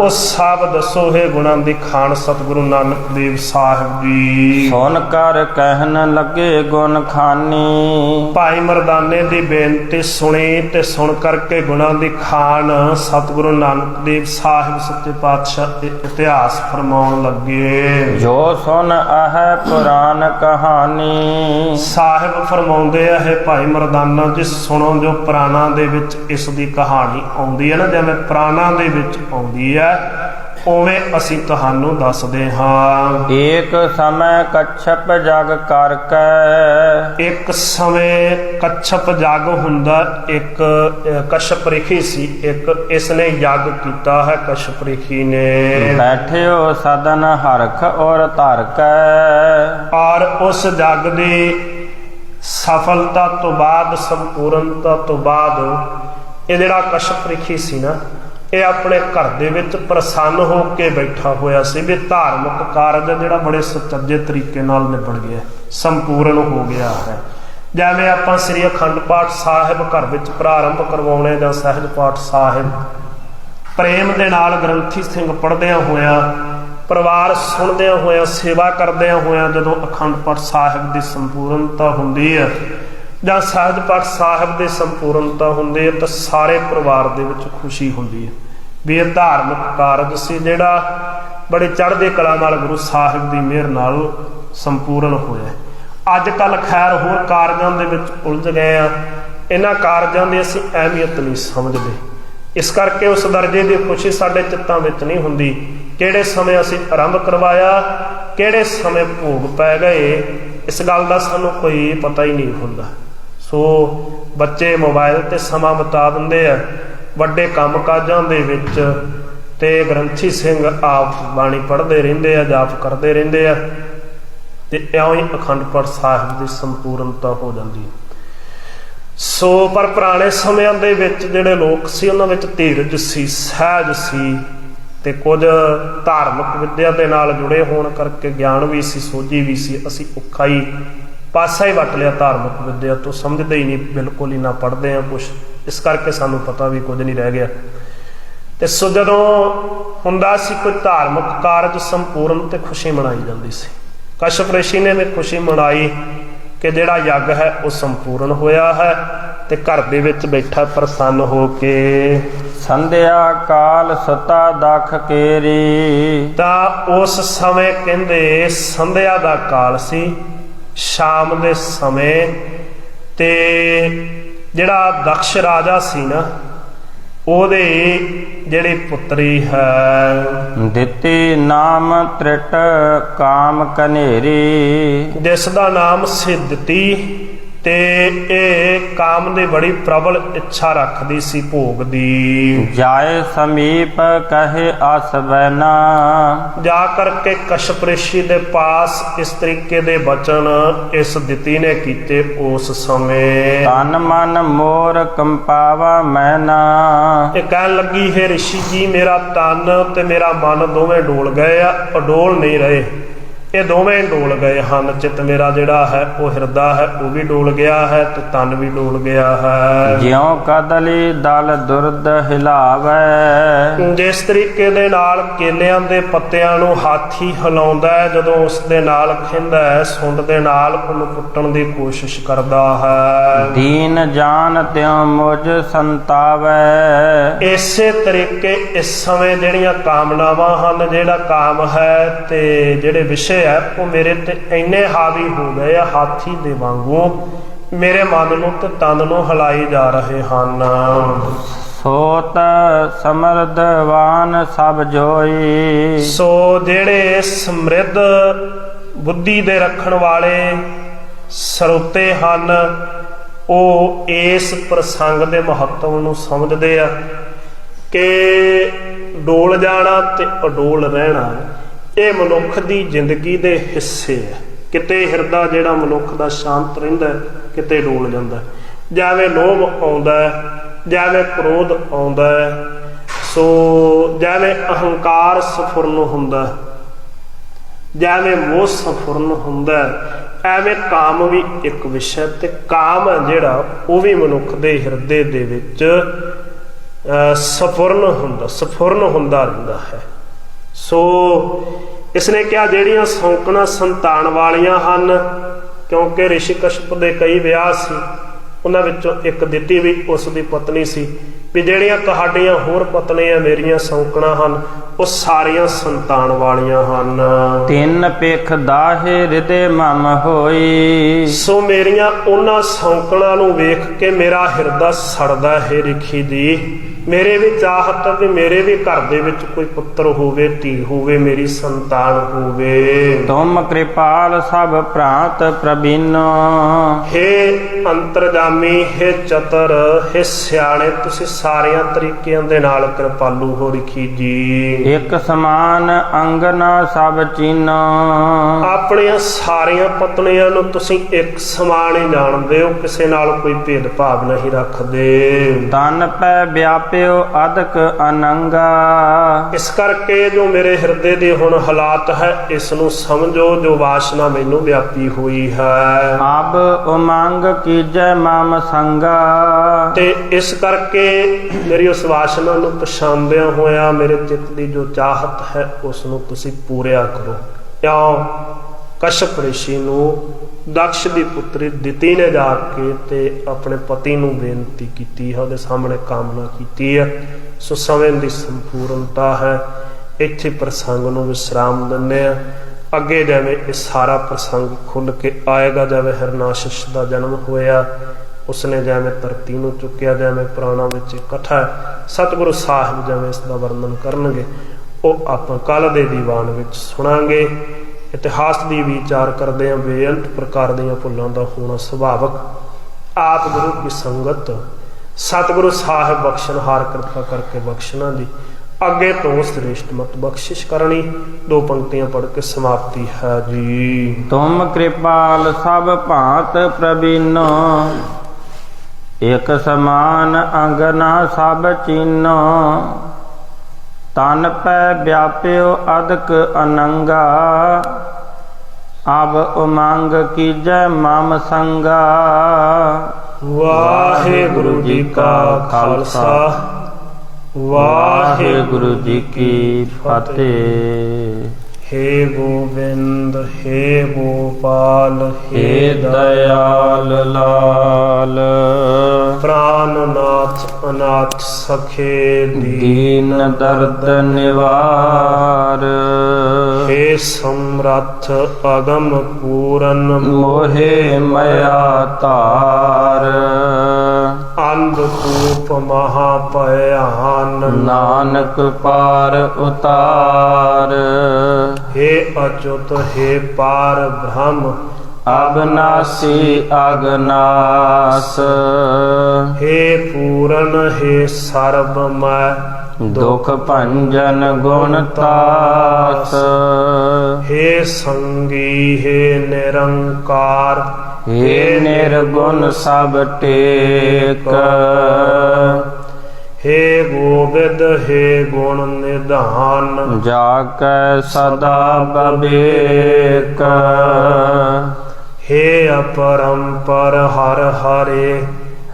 ਉਹ ਸਭ ਦੱਸੋ ਹੈ ਗੁਣਾਂ ਦੀ ਖਾਨ ਸਤਿਗੁਰੂ ਨਾਨਕ ਦੇਵ ਸਾਹਿਬ ਜੀ। ਸੁਨ ਕਰ ਕਹਿਣ ਲੱਗੇ ਗੁਣ ਖਾਨੀ, ਭਾਈ ਮਰਦਾਨੇ ਦੀ ਬੇਨਤੀ ਸੁਣੀ ਤੇ ਸੁਣ ਕਰਕੇ ਗੁਣਾਂ ਦੀ ਖਾਨ ਸਤਿਗੁਰੂ ਨਾਨਕ ਦੇਵ ਸਾਹਿਬ ਸੱਚੇ ਪਾਤਸ਼ਾਹ ਦੇ ਇਤਿਹਾਸ ਫਰਮਾਉਣ ਲੱਗੇ। ਜੋ ਸੁਨ ਆਹੈ ਪੁਰਾਨ ਕਹਾਣੀ, ਸਾਹਿਬ ਫਰਮਾਉਂਦੇ ਆ ਹੈ ਭਾਈ ਮਰਦਾਨਾ ਜੀ, ਸੁਣੋ ਜੋ ਪੁਰਾਣਾਂ ਦੇ ਵਿੱਚ ਇਸ ਦੀ ਕਹਾਣੀ ਆਉਂਦੀ ਹੈ ਨਾ, ਜਿਵੇਂ ਪੁਰਾਣਾਂ ਦੇ ਵਿੱਚ ਆਉਂਦੀ ਹੈ ਉਵੇਂ ਅਸੀਂ ਤੁਹਾਨੂੰ ਦੱਸਦੇ ਹਾਂ। ਏਕ ਸਮੈ ਕਛਪ ਜਗ ਕਰਕੇ, ਇੱਕ ਸਮੇਂ ਕਛਪ ਜਗ ਹੁੰਦਾ, ਇੱਕ ਕਸ਼ਪ ਰਿਖੀ ਸੀ, ਇੱਕ ਇਸਨੇ ਯੱਗ ਕੀਤਾ ਹੈ ਕਸ਼ਪ ਰਿਖੀ ਨੇ। ਬੈਠਿਓ ਸਦਨ ਹਰਖ ਔਰ ਧਰ ਕੇ, ਔਰ ਉਸ ਜਗ ਦੀ ਸਫਲਤਾ ਤੋਂ ਬਾਅਦ, ਸੰਪੂਰਨਤਾ ਤੋਂ ਬਾਅਦ ਇਹ ਜਿਹੜਾ ਕਸ਼ਪ ਰਿਖੀ ਸੀ ਨਾ, ਇਹ ਆਪਣੇ ਘਰ ਦੇ ਵਿੱਚ ਪ੍ਰਸੰਨ ਹੋ ਕੇ ਬੈਠਾ ਹੋਇਆ ਸੀ ਵੀ ਧਾਰਮਿਕ ਕਾਰਜ ਜਿਹੜਾ ਬੜੇ ਸੁਚੱਜੇ ਤਰੀਕੇ ਨਾਲ ਨਿਬੜ ਗਿਆ, ਸੰਪੂਰਨ ਹੋ ਗਿਆ ਹੈ। ਜਿਵੇਂ ਆਪਾਂ ਸ੍ਰੀ ਅਖੰਡ ਪਾਠ ਸਾਹਿਬ ਘਰ ਵਿੱਚ ਪ੍ਰਾਰੰਭ ਕਰਵਾਉਣੇ ਜਾਂ ਸਹਿਜ ਪਾਠ ਸਾਹਿਬ ਪ੍ਰੇਮ ਦੇ ਨਾਲ ਗ੍ਰੰਥੀ ਸਿੰਘ ਪੜ੍ਹਦਿਆਂ ਹੋਇਆਂ, ਪਰਿਵਾਰ ਸੁਣਦਿਆਂ ਹੋਇਆਂ, ਸੇਵਾ ਕਰਦਿਆਂ ਹੋਇਆਂ ਜਦੋਂ ਅਖੰਡ ਪਾਠ ਸਾਹਿਬ ਦੀ ਸੰਪੂਰਨਤਾ ਹੁੰਦੀ ਹੈ ਜਾਂ ਸਹਿਜ ਪਾਠ ਸਾਹਿਬ ਦੀ ਸੰਪੂਰਨਤਾ ਹੁੰਦੀ ਹੈ ਤਾਂ ਸਾਰੇ ਪਰਿਵਾਰ ਦੇ ਵਿੱਚ ਖੁਸ਼ੀ ਹੁੰਦੀ ਹੈ ਵੀ ਇਹ ਧਾਰਮਿਕ ਕਾਰਜ ਸੀ ਜਿਹੜਾ ਬੜੇ ਚੜ੍ਹਦੀ ਕਲਾ ਨਾਲ ਗੁਰੂ ਸਾਹਿਬ ਦੀ ਮਿਹਰ ਨਾਲ ਸੰਪੂਰਨ ਹੋਇਆ। ਅੱਜ ਕੱਲ੍ਹ ਖੈਰ ਹੋਰ ਕਾਰਜਾਂ ਦੇ ਵਿੱਚ ਉਲਝ ਗਏ ਆ, ਇਹਨਾਂ ਕਾਰਜਾਂ ਦੀ ਅਸੀਂ ਅਹਿਮੀਅਤ ਨਹੀਂ ਸਮਝਦੇ, ਇਸ ਕਰਕੇ ਉਸ ਦਰਜੇ ਦੀ ਖੁਸ਼ੀ ਸਾਡੇ ਚਿੱਤਾਂ ਵਿੱਚ ਨਹੀਂ ਹੁੰਦੀ। ਕਿਹੜੇ ਸਮੇਂ ਅਸੀਂ ਆਰੰਭ ਕਰਵਾਇਆ, ਕਿਹੜੇ ਸਮੇਂ ਭੋਗ ਪੈ ਗਏ, ਇਸ ਗੱਲ ਦਾ ਸਾਨੂੰ ਕੋਈ ਪਤਾ ਹੀ ਨਹੀਂ ਹੁੰਦਾ। ਸੋ ਬੱਚੇ ਮੋਬਾਈਲ ਤੇ ਸਮਾਂ ਬਿਤਾ ਦਿੰਦੇ ਆ ਵੱਡੇ ਕੰਮ ਕਾਜਾਂ ਦੇ ਵਿੱਚ, ਤੇ ਗ੍ਰੰਥੀ ਸਿੰਘ ਆਪ ਬਾਣੀ ਪੜ੍ਹਦੇ ਰਹਿੰਦੇ ਆ, ਜਾਪ ਕਰਦੇ ਰਹਿੰਦੇ ਆ, ਤੇ ਇਉਂ ਹੀ ਅਖੰਡ ਪਾਠ ਸਾਹਿਬ ਦੀ ਸੰਪੂਰਨਤਾ ਹੋ ਜਾਂਦੀ ਹੈ। ਸੋ ਪਰ ਪੁਰਾਣੇ ਸਮਿਆਂ ਦੇ ਵਿੱਚ ਜਿਹੜੇ ਲੋਕ ਸੀ ਉਹਨਾਂ ਵਿੱਚ ਧੀਰਜ ਸੀ, ਸਹਿਜ ਸੀ, ਤੇ ਕੁਝ ਧਾਰਮਿਕ ਵਿਦਿਆ ਦੇ ਨਾਲ ਜੁੜੇ ਹੋਣ ਕਰਕੇ ਗਿਆਨ ਵੀ ਸੀ, ਸੋਝੀ ਵੀ ਸੀ। ਅਸੀਂ ਔਖਾ ਹੀ ਪਾਸਾ ਹੀ ਵੱਟ ਲਿਆ ਧਾਰਮਿਕ ਵਿਦਿਆ ਤੋਂ, ਸਮਝਦੇ ਹੀ ਨਹੀਂ, ਬਿਲਕੁਲ ਹੀ ਨਾ ਪੜ੍ਹਦੇ ਆ ਕੁਛ, ਇਸ ਕਰਕੇ ਸਾਨੂੰ ਪਤਾ ਵੀ ਕੁਝ ਨਹੀਂ ਰਹਿ ਗਿਆ। ਤੇ ਸੋ ਜਦੋਂ ਹੁੰਦਾ ਸੀ ਕੋਈ ਧਾਰਮਿਕ ਕਾਰਜ ਸੰਪੂਰਨ ਤੇ ਖੁਸ਼ੀ ਮਨਾਈ ਜਾਂਦੀ ਸੀ। ਕਸ਼ਪ ਰਿਸ਼ੀ ਨੇ ਵੀ ਖੁਸ਼ੀ ਮਨਾਈ ਕਿ ਜਿਹੜਾ ਯੱਗ ਹੈ ਉਹ ਸੰਪੂਰਨ ਹੋਇਆ ਹੈ, ਤੇ ਘਰ ਦੇ ਵਿੱਚ ਬੈਠਾ ਪ੍ਰਸੰਨ ਹੋ ਕੇ। ਸੰਧਿਆ ਕਾਲ ਸੁਤਾ ਦਖ ਕੇਰੀ, ਤਾਂ ਉਸ ਸਮੇਂ ਕਹਿੰਦੇ ਸੰਧਿਆ ਦਾ ਕਾਲ ਸੀ, ਸ਼ਾਮ ਦੇ ਸਮੇਂ, ਤੇ ਜਿਹੜਾ ਦਕਸ਼ ਰਾਜਾ ਸੀ ਨਾ, ਉਹਦੇ ਜਿਹੜੀ ਪੁੱਤਰੀ ਹੈ ਦਿੱਤੀ ਨਾਮ ਤ੍ਰਿਟ ਕਾਮ ਕਨੇਰੀ, ਜਿਸ ਦਾ ਨਾਮ ਸੀ ਦਿੱਤੀ, ਤੇ ਇਹ ਕਾਮ ਦੀ ਬੜੀ ਪ੍ਰਬਲ ਇੱਛਾ ਰੱਖਦੀ ਸੀ ਭੋਗ ਦੀ। ਜਾਏ ਸਮੀਪ ਕਹੇ ਆਸ ਬੈਨਾ, ਜਾ ਕਰਕੇ ਕਸ਼ਪ ਰਿਸ਼ੀ ਦੇ ਪਾਸ ਇਸ ਤਰੀਕੇ ਦੇ ਬਚਨ ਇਸ ਦਿੱਤੀ ਨੇ ਕੀਤੇ ਉਸ ਸਮੇਂ। ਤਨ ਮਨ ਮੋਰ ਕੰਪਾਵਾ ਮੈਨਾ, ਇਹ ਕਹਿਣ ਲੱਗੀ ਹੈ ਰਿਸ਼ੀ ਜੀ ਮੇਰਾ ਤਨ ਤੇ ਮੇਰਾ ਮਨ ਦੋਵੇਂ ਡੋਲ ਗਏ ਆ, ਅਡੋਲ ਨਹੀਂ ਰਹੇ, ਇਹ ਦੋਵੇਂ ਡੋਲ ਗਏ ਹਨ। ਚਿੱਤ ਮੇਰਾ ਜਿਹੜਾ ਹੈ ਉਹ ਹਿਰਦਾ ਹੈ ਉਹ ਵੀ ਡੋਲ ਗਿਆ ਹੈ, ਤੇ ਤਨ ਵੀ ਡੋਲ ਗਿਆ ਹੈ। ਜਿਉ ਕਦਲੀ ਦਲ ਦੁਰਦ ਹਿਲਾਵੇ, ਜਿਸ ਤਰੀਕੇ ਦੇ ਨਾਲ ਕੇਲਿਆਂ ਦੇ ਪੱਤਿਆਂ ਨੂੰ ਹਾਥੀ ਹਿਲਾਉਂਦਾ ਹੈ ਜਦੋਂ ਉਸ ਦੇ ਨਾਲ ਖਿੰਦਾ ਹੈ, ਸੁੰਡ ਦੇ ਨਾਲ ਉਹਨੂੰ ਪੁੱਟਣ ਦੀ ਕੋਸ਼ਿਸ਼ ਕਰਦਾ ਹੈ। ਦੀਨ ਜਾਨ ਤਿਉ ਮੁਝ ਸੰਤਾਵੇ, ਇਸੇ ਤਰੀਕੇ ਇਸ ਸਮੇਂ ਜਿਹੜੀਆਂ ਕਾਮਨਾਵਾਂ ਹਨ, ਜਿਹੜਾ ਕਾਮ ਹੈ ਤੇ ਜਿਹੜੇ ਵਿਸ਼ੇ ਹੈ ਉਹ ਮੇਰੇ ਤੇ ਇੰਨੇ ਹਾਵੀ ਹੋ ਗਏ ਆ, ਹਾਥੀ ਦੇ ਵਾਂਗੂ ਮੇਰੇ ਮਨ ਨੂੰ ਤੇ ਤਨ ਨੂੰ ਹਿਲਾਈ ਜਾ ਰਹੇ ਹਨ। ਸੋਤ ਸਮਰਦਵਾਨ ਸਭ ਜੋਈ, ਸੋ ਜਿਹੜੇ ਸਮਰਿੱਧ ਬੁੱਧੀ ਦੇ ਰੱਖਣ ਵਾਲੇ ਸਰੋਤੇ ਹਨ ਉਹ ਇਸ ਪ੍ਰਸੰਗ ਦੇ ਮਹੱਤਵ ਨੂੰ ਸਮਝਦੇ ਆ ਕਿ ਡੋਲ ਜਾਣਾ ਤੇ ਅਡੋਲ ਰਹਿਣਾ ਇਹ ਮਨੁੱਖ ਦੀ ਜ਼ਿੰਦਗੀ ਦੇ ਹਿੱਸੇ ਹੈ। ਕਿਤੇ ਹਿਰਦਾ ਜਿਹੜਾ ਮਨੁੱਖ ਦਾ ਸ਼ਾਂਤ ਰਹਿੰਦਾ, ਕਿਤੇ ਡੋਲ ਜਾਂਦਾ। ਜਿਵੇਂ ਲੋਭ ਆਉਂਦਾ ਜਿਵੇਂ ਕ੍ਰੋਧ ਆਉਂਦਾ ਹੈ, ਸੋ ਜਿਵੇਂ ਅਹੰਕਾਰ ਸਫੁਰਨ ਹੁੰਦਾ, ਜਿਵੇਂ ਮੋਹ ਸਫੁਰਨ ਹੁੰਦਾ, ਐਵੇਂ ਕਾਮ ਵੀ ਇੱਕ ਵਿਸ਼ਾ, ਤੇ ਕਾਮ ਹੈ ਜਿਹੜਾ ਉਹ ਵੀ ਮਨੁੱਖ ਦੇ ਹਿਰਦੇ ਦੇ ਵਿੱਚ ਸਫੁਰਨ ਹੁੰਦਾ ਰਹਿੰਦਾ ਹੈ। ਸੋ ਇਸਨੇ ਕਿਹਾ ਜਿਹੜੀਆਂ ਸੌਂਕਣਾ ਸੰਤਾਨ ਵਾਲੀਆਂ ਹਨ, ਕਿਉਂਕਿ ਰਿਸ਼ੀ ਕਸ਼ਪ ਦੇ ਕਈ ਵਿਆਹ ਸੀ, ਉਹਨਾਂ ਵਿੱਚੋਂ ਇੱਕ ਦਿੱਤੀ ਵੀ ਉਸ ਦੀ ਪਤਨੀ ਸੀ, ਵੀ ਜਿਹੜੀਆਂ ਤੁਹਾਡੀਆਂ ਹੋਰ ਪਤਨੀਆਂ ਮੇਰੀਆਂ ਸੌਂਕਣਾ ਹਨ ਉਹ ਸਾਰੀਆਂ ਸੰਤਾਨ ਵਾਲੀਆਂ ਹਨ। ਤਿੰਨ ਪਿਖ ਦਾਹੇ ਹਿਰਦੇ ਮਮ ਹੋਈ, ਸੋ ਮੇਰੀਆਂ ਉਹਨਾਂ ਸੌਂਕਣਾ ਨੂੰ ਵੇਖ ਕੇ ਮੇਰਾ ਹਿਰਦਾ ਸੜਦਾ ਹੈ ਰਿਖੀ ਜੀ। ਮੇਰੇ ਵੀ ਚਾਹਤ ਵੀ ਮੇਰੇ ਵੀ ਘਰ ਦੇ ਵਿੱਚ ਕੋਈ ਪੁੱਤਰ ਹੋਵੇ, ਧੀ ਹੋਵੇ, ਮੇਰੀ ਸੰਤਾਨ ਹੋਵੇ। ਤੁਮ ਕਿਰਪਾਲ ਸਭ ਪ੍ਰਾਂਤ ਪ੍ਰਬੀਨ, ਹੇ ਅੰਤਰਜਾਮੀ, ਹੇ ਚਤਰ, ਹੇ ਸਿਆਣੇ, ਤੁਸੀਂ ਸਾਰਿਆਂ ਤਰੀਕਿਆਂ ਦੇ ਨਾਲ ਕਿਰਪਾਲੂ ਹੋ ਰਿਖੀ ਜੀ। ਇੱਕ ਸਮਾਨ ਅੰਗਨਾ ਸਭ ਚੀਨ, ਆਪਣੀਆਂ ਸਾਰੀਆਂ ਪਤਨੀਆਂ ਨੂੰ ਤੁਸੀਂ ਇੱਕ ਸਮਾਨ ਹੀ ਜਾਣਦੇ ਹੋ, ਕਿਸੇ ਨਾਲ ਕੋਈ ਭੇਦਭਾਵ ਨਹੀਂ ਰੱਖਦੇ। ਤਨ ਪੈ ਵਿਆਪਿਓ ਅਦਕ ਅਨੰਗਾ, ਇਸ ਕਰਕੇ ਜੋ ਮੇਰੇ ਹਿਰਦੇ ਦੇ ਹੁਣ ਹਾਲਾਤ ਹੈ, ਇਸ ਨੂੰ ਸਮਝੋ ਜੋ ਵਾਸ਼ਨਾ ਮੈਨੂੰ ਵਿਆਪੀ ਹੋਈ ਹੈ। ਅਬ ਉਮੰਗ ਕੀਜੈ ਮਮ ਸੰਗਾ, ਤੇ ਇਸ ਕਰਕੇ ਮੇਰੀ ਉਸ ਵਾਸ਼ਨਾ ਨੂੰ ਪਛਾਣਦਿਆਂ ਹੋਇਆ ਮੇਰੇ ਚਿੱਤ ਦੀ ਜੋ ਚਾਹਤ ਹੈ ਉਸ ਨੂੰ ਤੁਸੀਂ ਪੂਰਿਆ ਕਰੋ। ਕਿਉਂ? ਕਸ਼ਪ ਰਿਸ਼ੀ ਨੂੰ ਦਕਸ਼ ਦੀ ਪੁੱਤਰੀ ਦਿੱਤੀ ਨੇ ਜਾ ਕੇ ਤੇ ਆਪਣੇ ਪਤੀ ਨੂੰ ਬੇਨਤੀ ਕੀਤੀ ਹੈ, ਉਹਦੇ ਸਾਹਮਣੇ ਕਾਮਨਾ ਕੀਤੀ ਹੈ। ਸੋ ਸਮੇਂ ਦੀ ਸੰਪੂਰਨਤਾ ਹੈ, ਇੱਥੇ ਪ੍ਰਸੰਗ ਨੂੰ ਵਿਸਰਾਮ ਦਿੰਦੇ ਹਾਂ। ਅੱਗੇ ਜਿਵੇਂ ਇਹ ਸਾਰਾ ਪ੍ਰਸੰਗ ਖੁੱਲ੍ਹ ਕੇ ਆਏਗਾ, ਜਿਵੇਂ ਹਰਨਾਸ਼ਿਸ਼ ਦਾ ਜਨਮ ਹੋਇਆ, ਉਸਨੇ ਜਿਵੇਂ ਧਰਤੀ ਨੂੰ ਚੁੱਕਿਆ, ਜਿਵੇਂ ਪੁਰਾਣਾਂ ਵਿੱਚ ਇਕੱਠਾ ਸਤਿਗੁਰੂ ਸਾਹਿਬ ਜਿਵੇਂ ਇਸ ਦਾ ਵਰਣਨ ਕਰਨਗੇ, ਉਹ ਆਪਾਂ ਕੱਲ੍ਹ ਦੇ ਦੀਵਾਨ ਵਿੱਚ ਸੁਣਾਂਗੇ। ਇਤਿਹਾਸ ਦੀ ਵਿਚਾਰ ਕਰਦੇ ਹਾਂ, ਬੇਅੰਤ ਪ੍ਰਕਾਰ ਦੀਆਂ ਭੁੱਲਾਂ ਦਾ ਹੋਣਾ ਸੁਭਾਵਕ। ਆਪ ਗੁਰੂ ਕੀ ਸੰਗਤ ਸਤਿਗੁਰੂ ਸਾਹਿਬ ਬਖਸ਼ਣਹਾਰ ਕਿਰਪਾ ਕਰਕੇ ਬਖਸ਼ਣਾ ਦੀ। ਅੱਗੇ ਤੋਂ ਸ੍ਰੇਸ਼ਟ ਮਤ ਬਖਸ਼ਿਸ਼ ਕਰਨੀ। ਦੋ ਪੰਕਤੀਆਂ ਪੜ੍ਹ ਕੇ ਸਮਾਪਤੀ ਹੈ ਜੀ। ਤੁਮ ਕਿਰਪਾਲ ਸਭ ਭਾਂਤ ਪ੍ਰਬੀਨ, ਇੱਕ ਸਮਾਨ ਅੰਗਨਾ ਸਭ ਚੀਨ, ਤਨ ਪੈ ਵਿਆਪਿਓ ਅਦਕ ਅਨੰਗਾ, ਅਬ ਉਮੰਗ ਕੀਜੈ ਮਮ ਸੰਗਾ। ਵਾਹਿਗੁਰੂ ਜੀ ਕਾ ਖਾਲਸਾ, ਵਾਹਿਗੁਰੂ ਜੀ ਕੀ ਫਤਿਹ। हे गोविंद हे गोपाल हे दयाल लाल, प्राणनाथ अनाथ सखे दीन दर्द निवार, हे समर्थ अगम पूरन मोहे मया तार, अंधकूप महाभयान नानक पार उतार, हे अच्युत हे पार ब्रह्म अविनाशी अगनास, हे पूरन हे सर्वमय दुख भंजन गुण तास, हे संगी हे निरंकार, हे निर्गुण सब टेक, हे गोविंद हे गुण निधान, जाकै सदा बबेक, हे अपरंपर हर हरे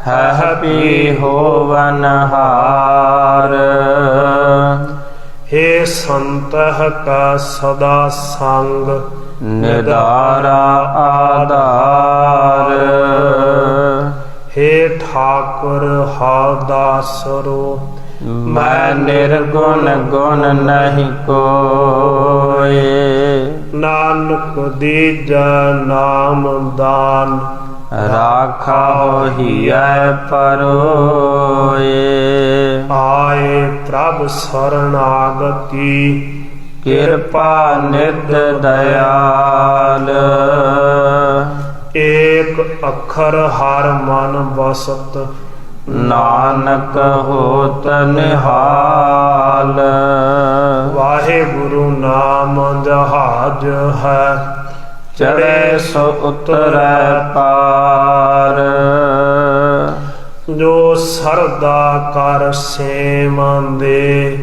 है पी होवन हार, हे संतह का सदा संग निदारा आधार, हे ठाकुर हादासरो मैं निर्गुण गुण नहीं कोय, नानक दीजा नाम दान, राखा हिय परोए, आए प्रभ शरणागति, कृपा निध दयाल, एक अखर हर मन बसत, नानक होत निहाल, वाहिगुरु नाम जहाज है, चढ़े सो उतरै पार, ਜੋ ਸਰਦਾ ਕਰ ਸੇਵੰਦੇ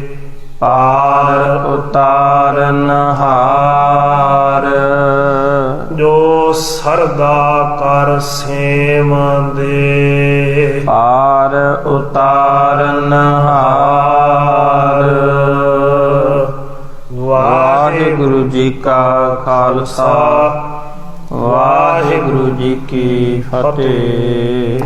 ਪਾਰ ਉਤਾਰਨ ਹਾਰ। ਜੋ ਸਰਦਾ ਕਰ ਸੇਵੰਦੇ ਪਾਰ ਉਤਾਰਨ ਹਾਰ। ਵਾਹਿਗੁਰੂ ਜੀ ਕਾ ਖਾਲਸਾ, ਵਾਹਿਗੁਰੂ ਜੀ ਕੀ ਫਤਿਹ।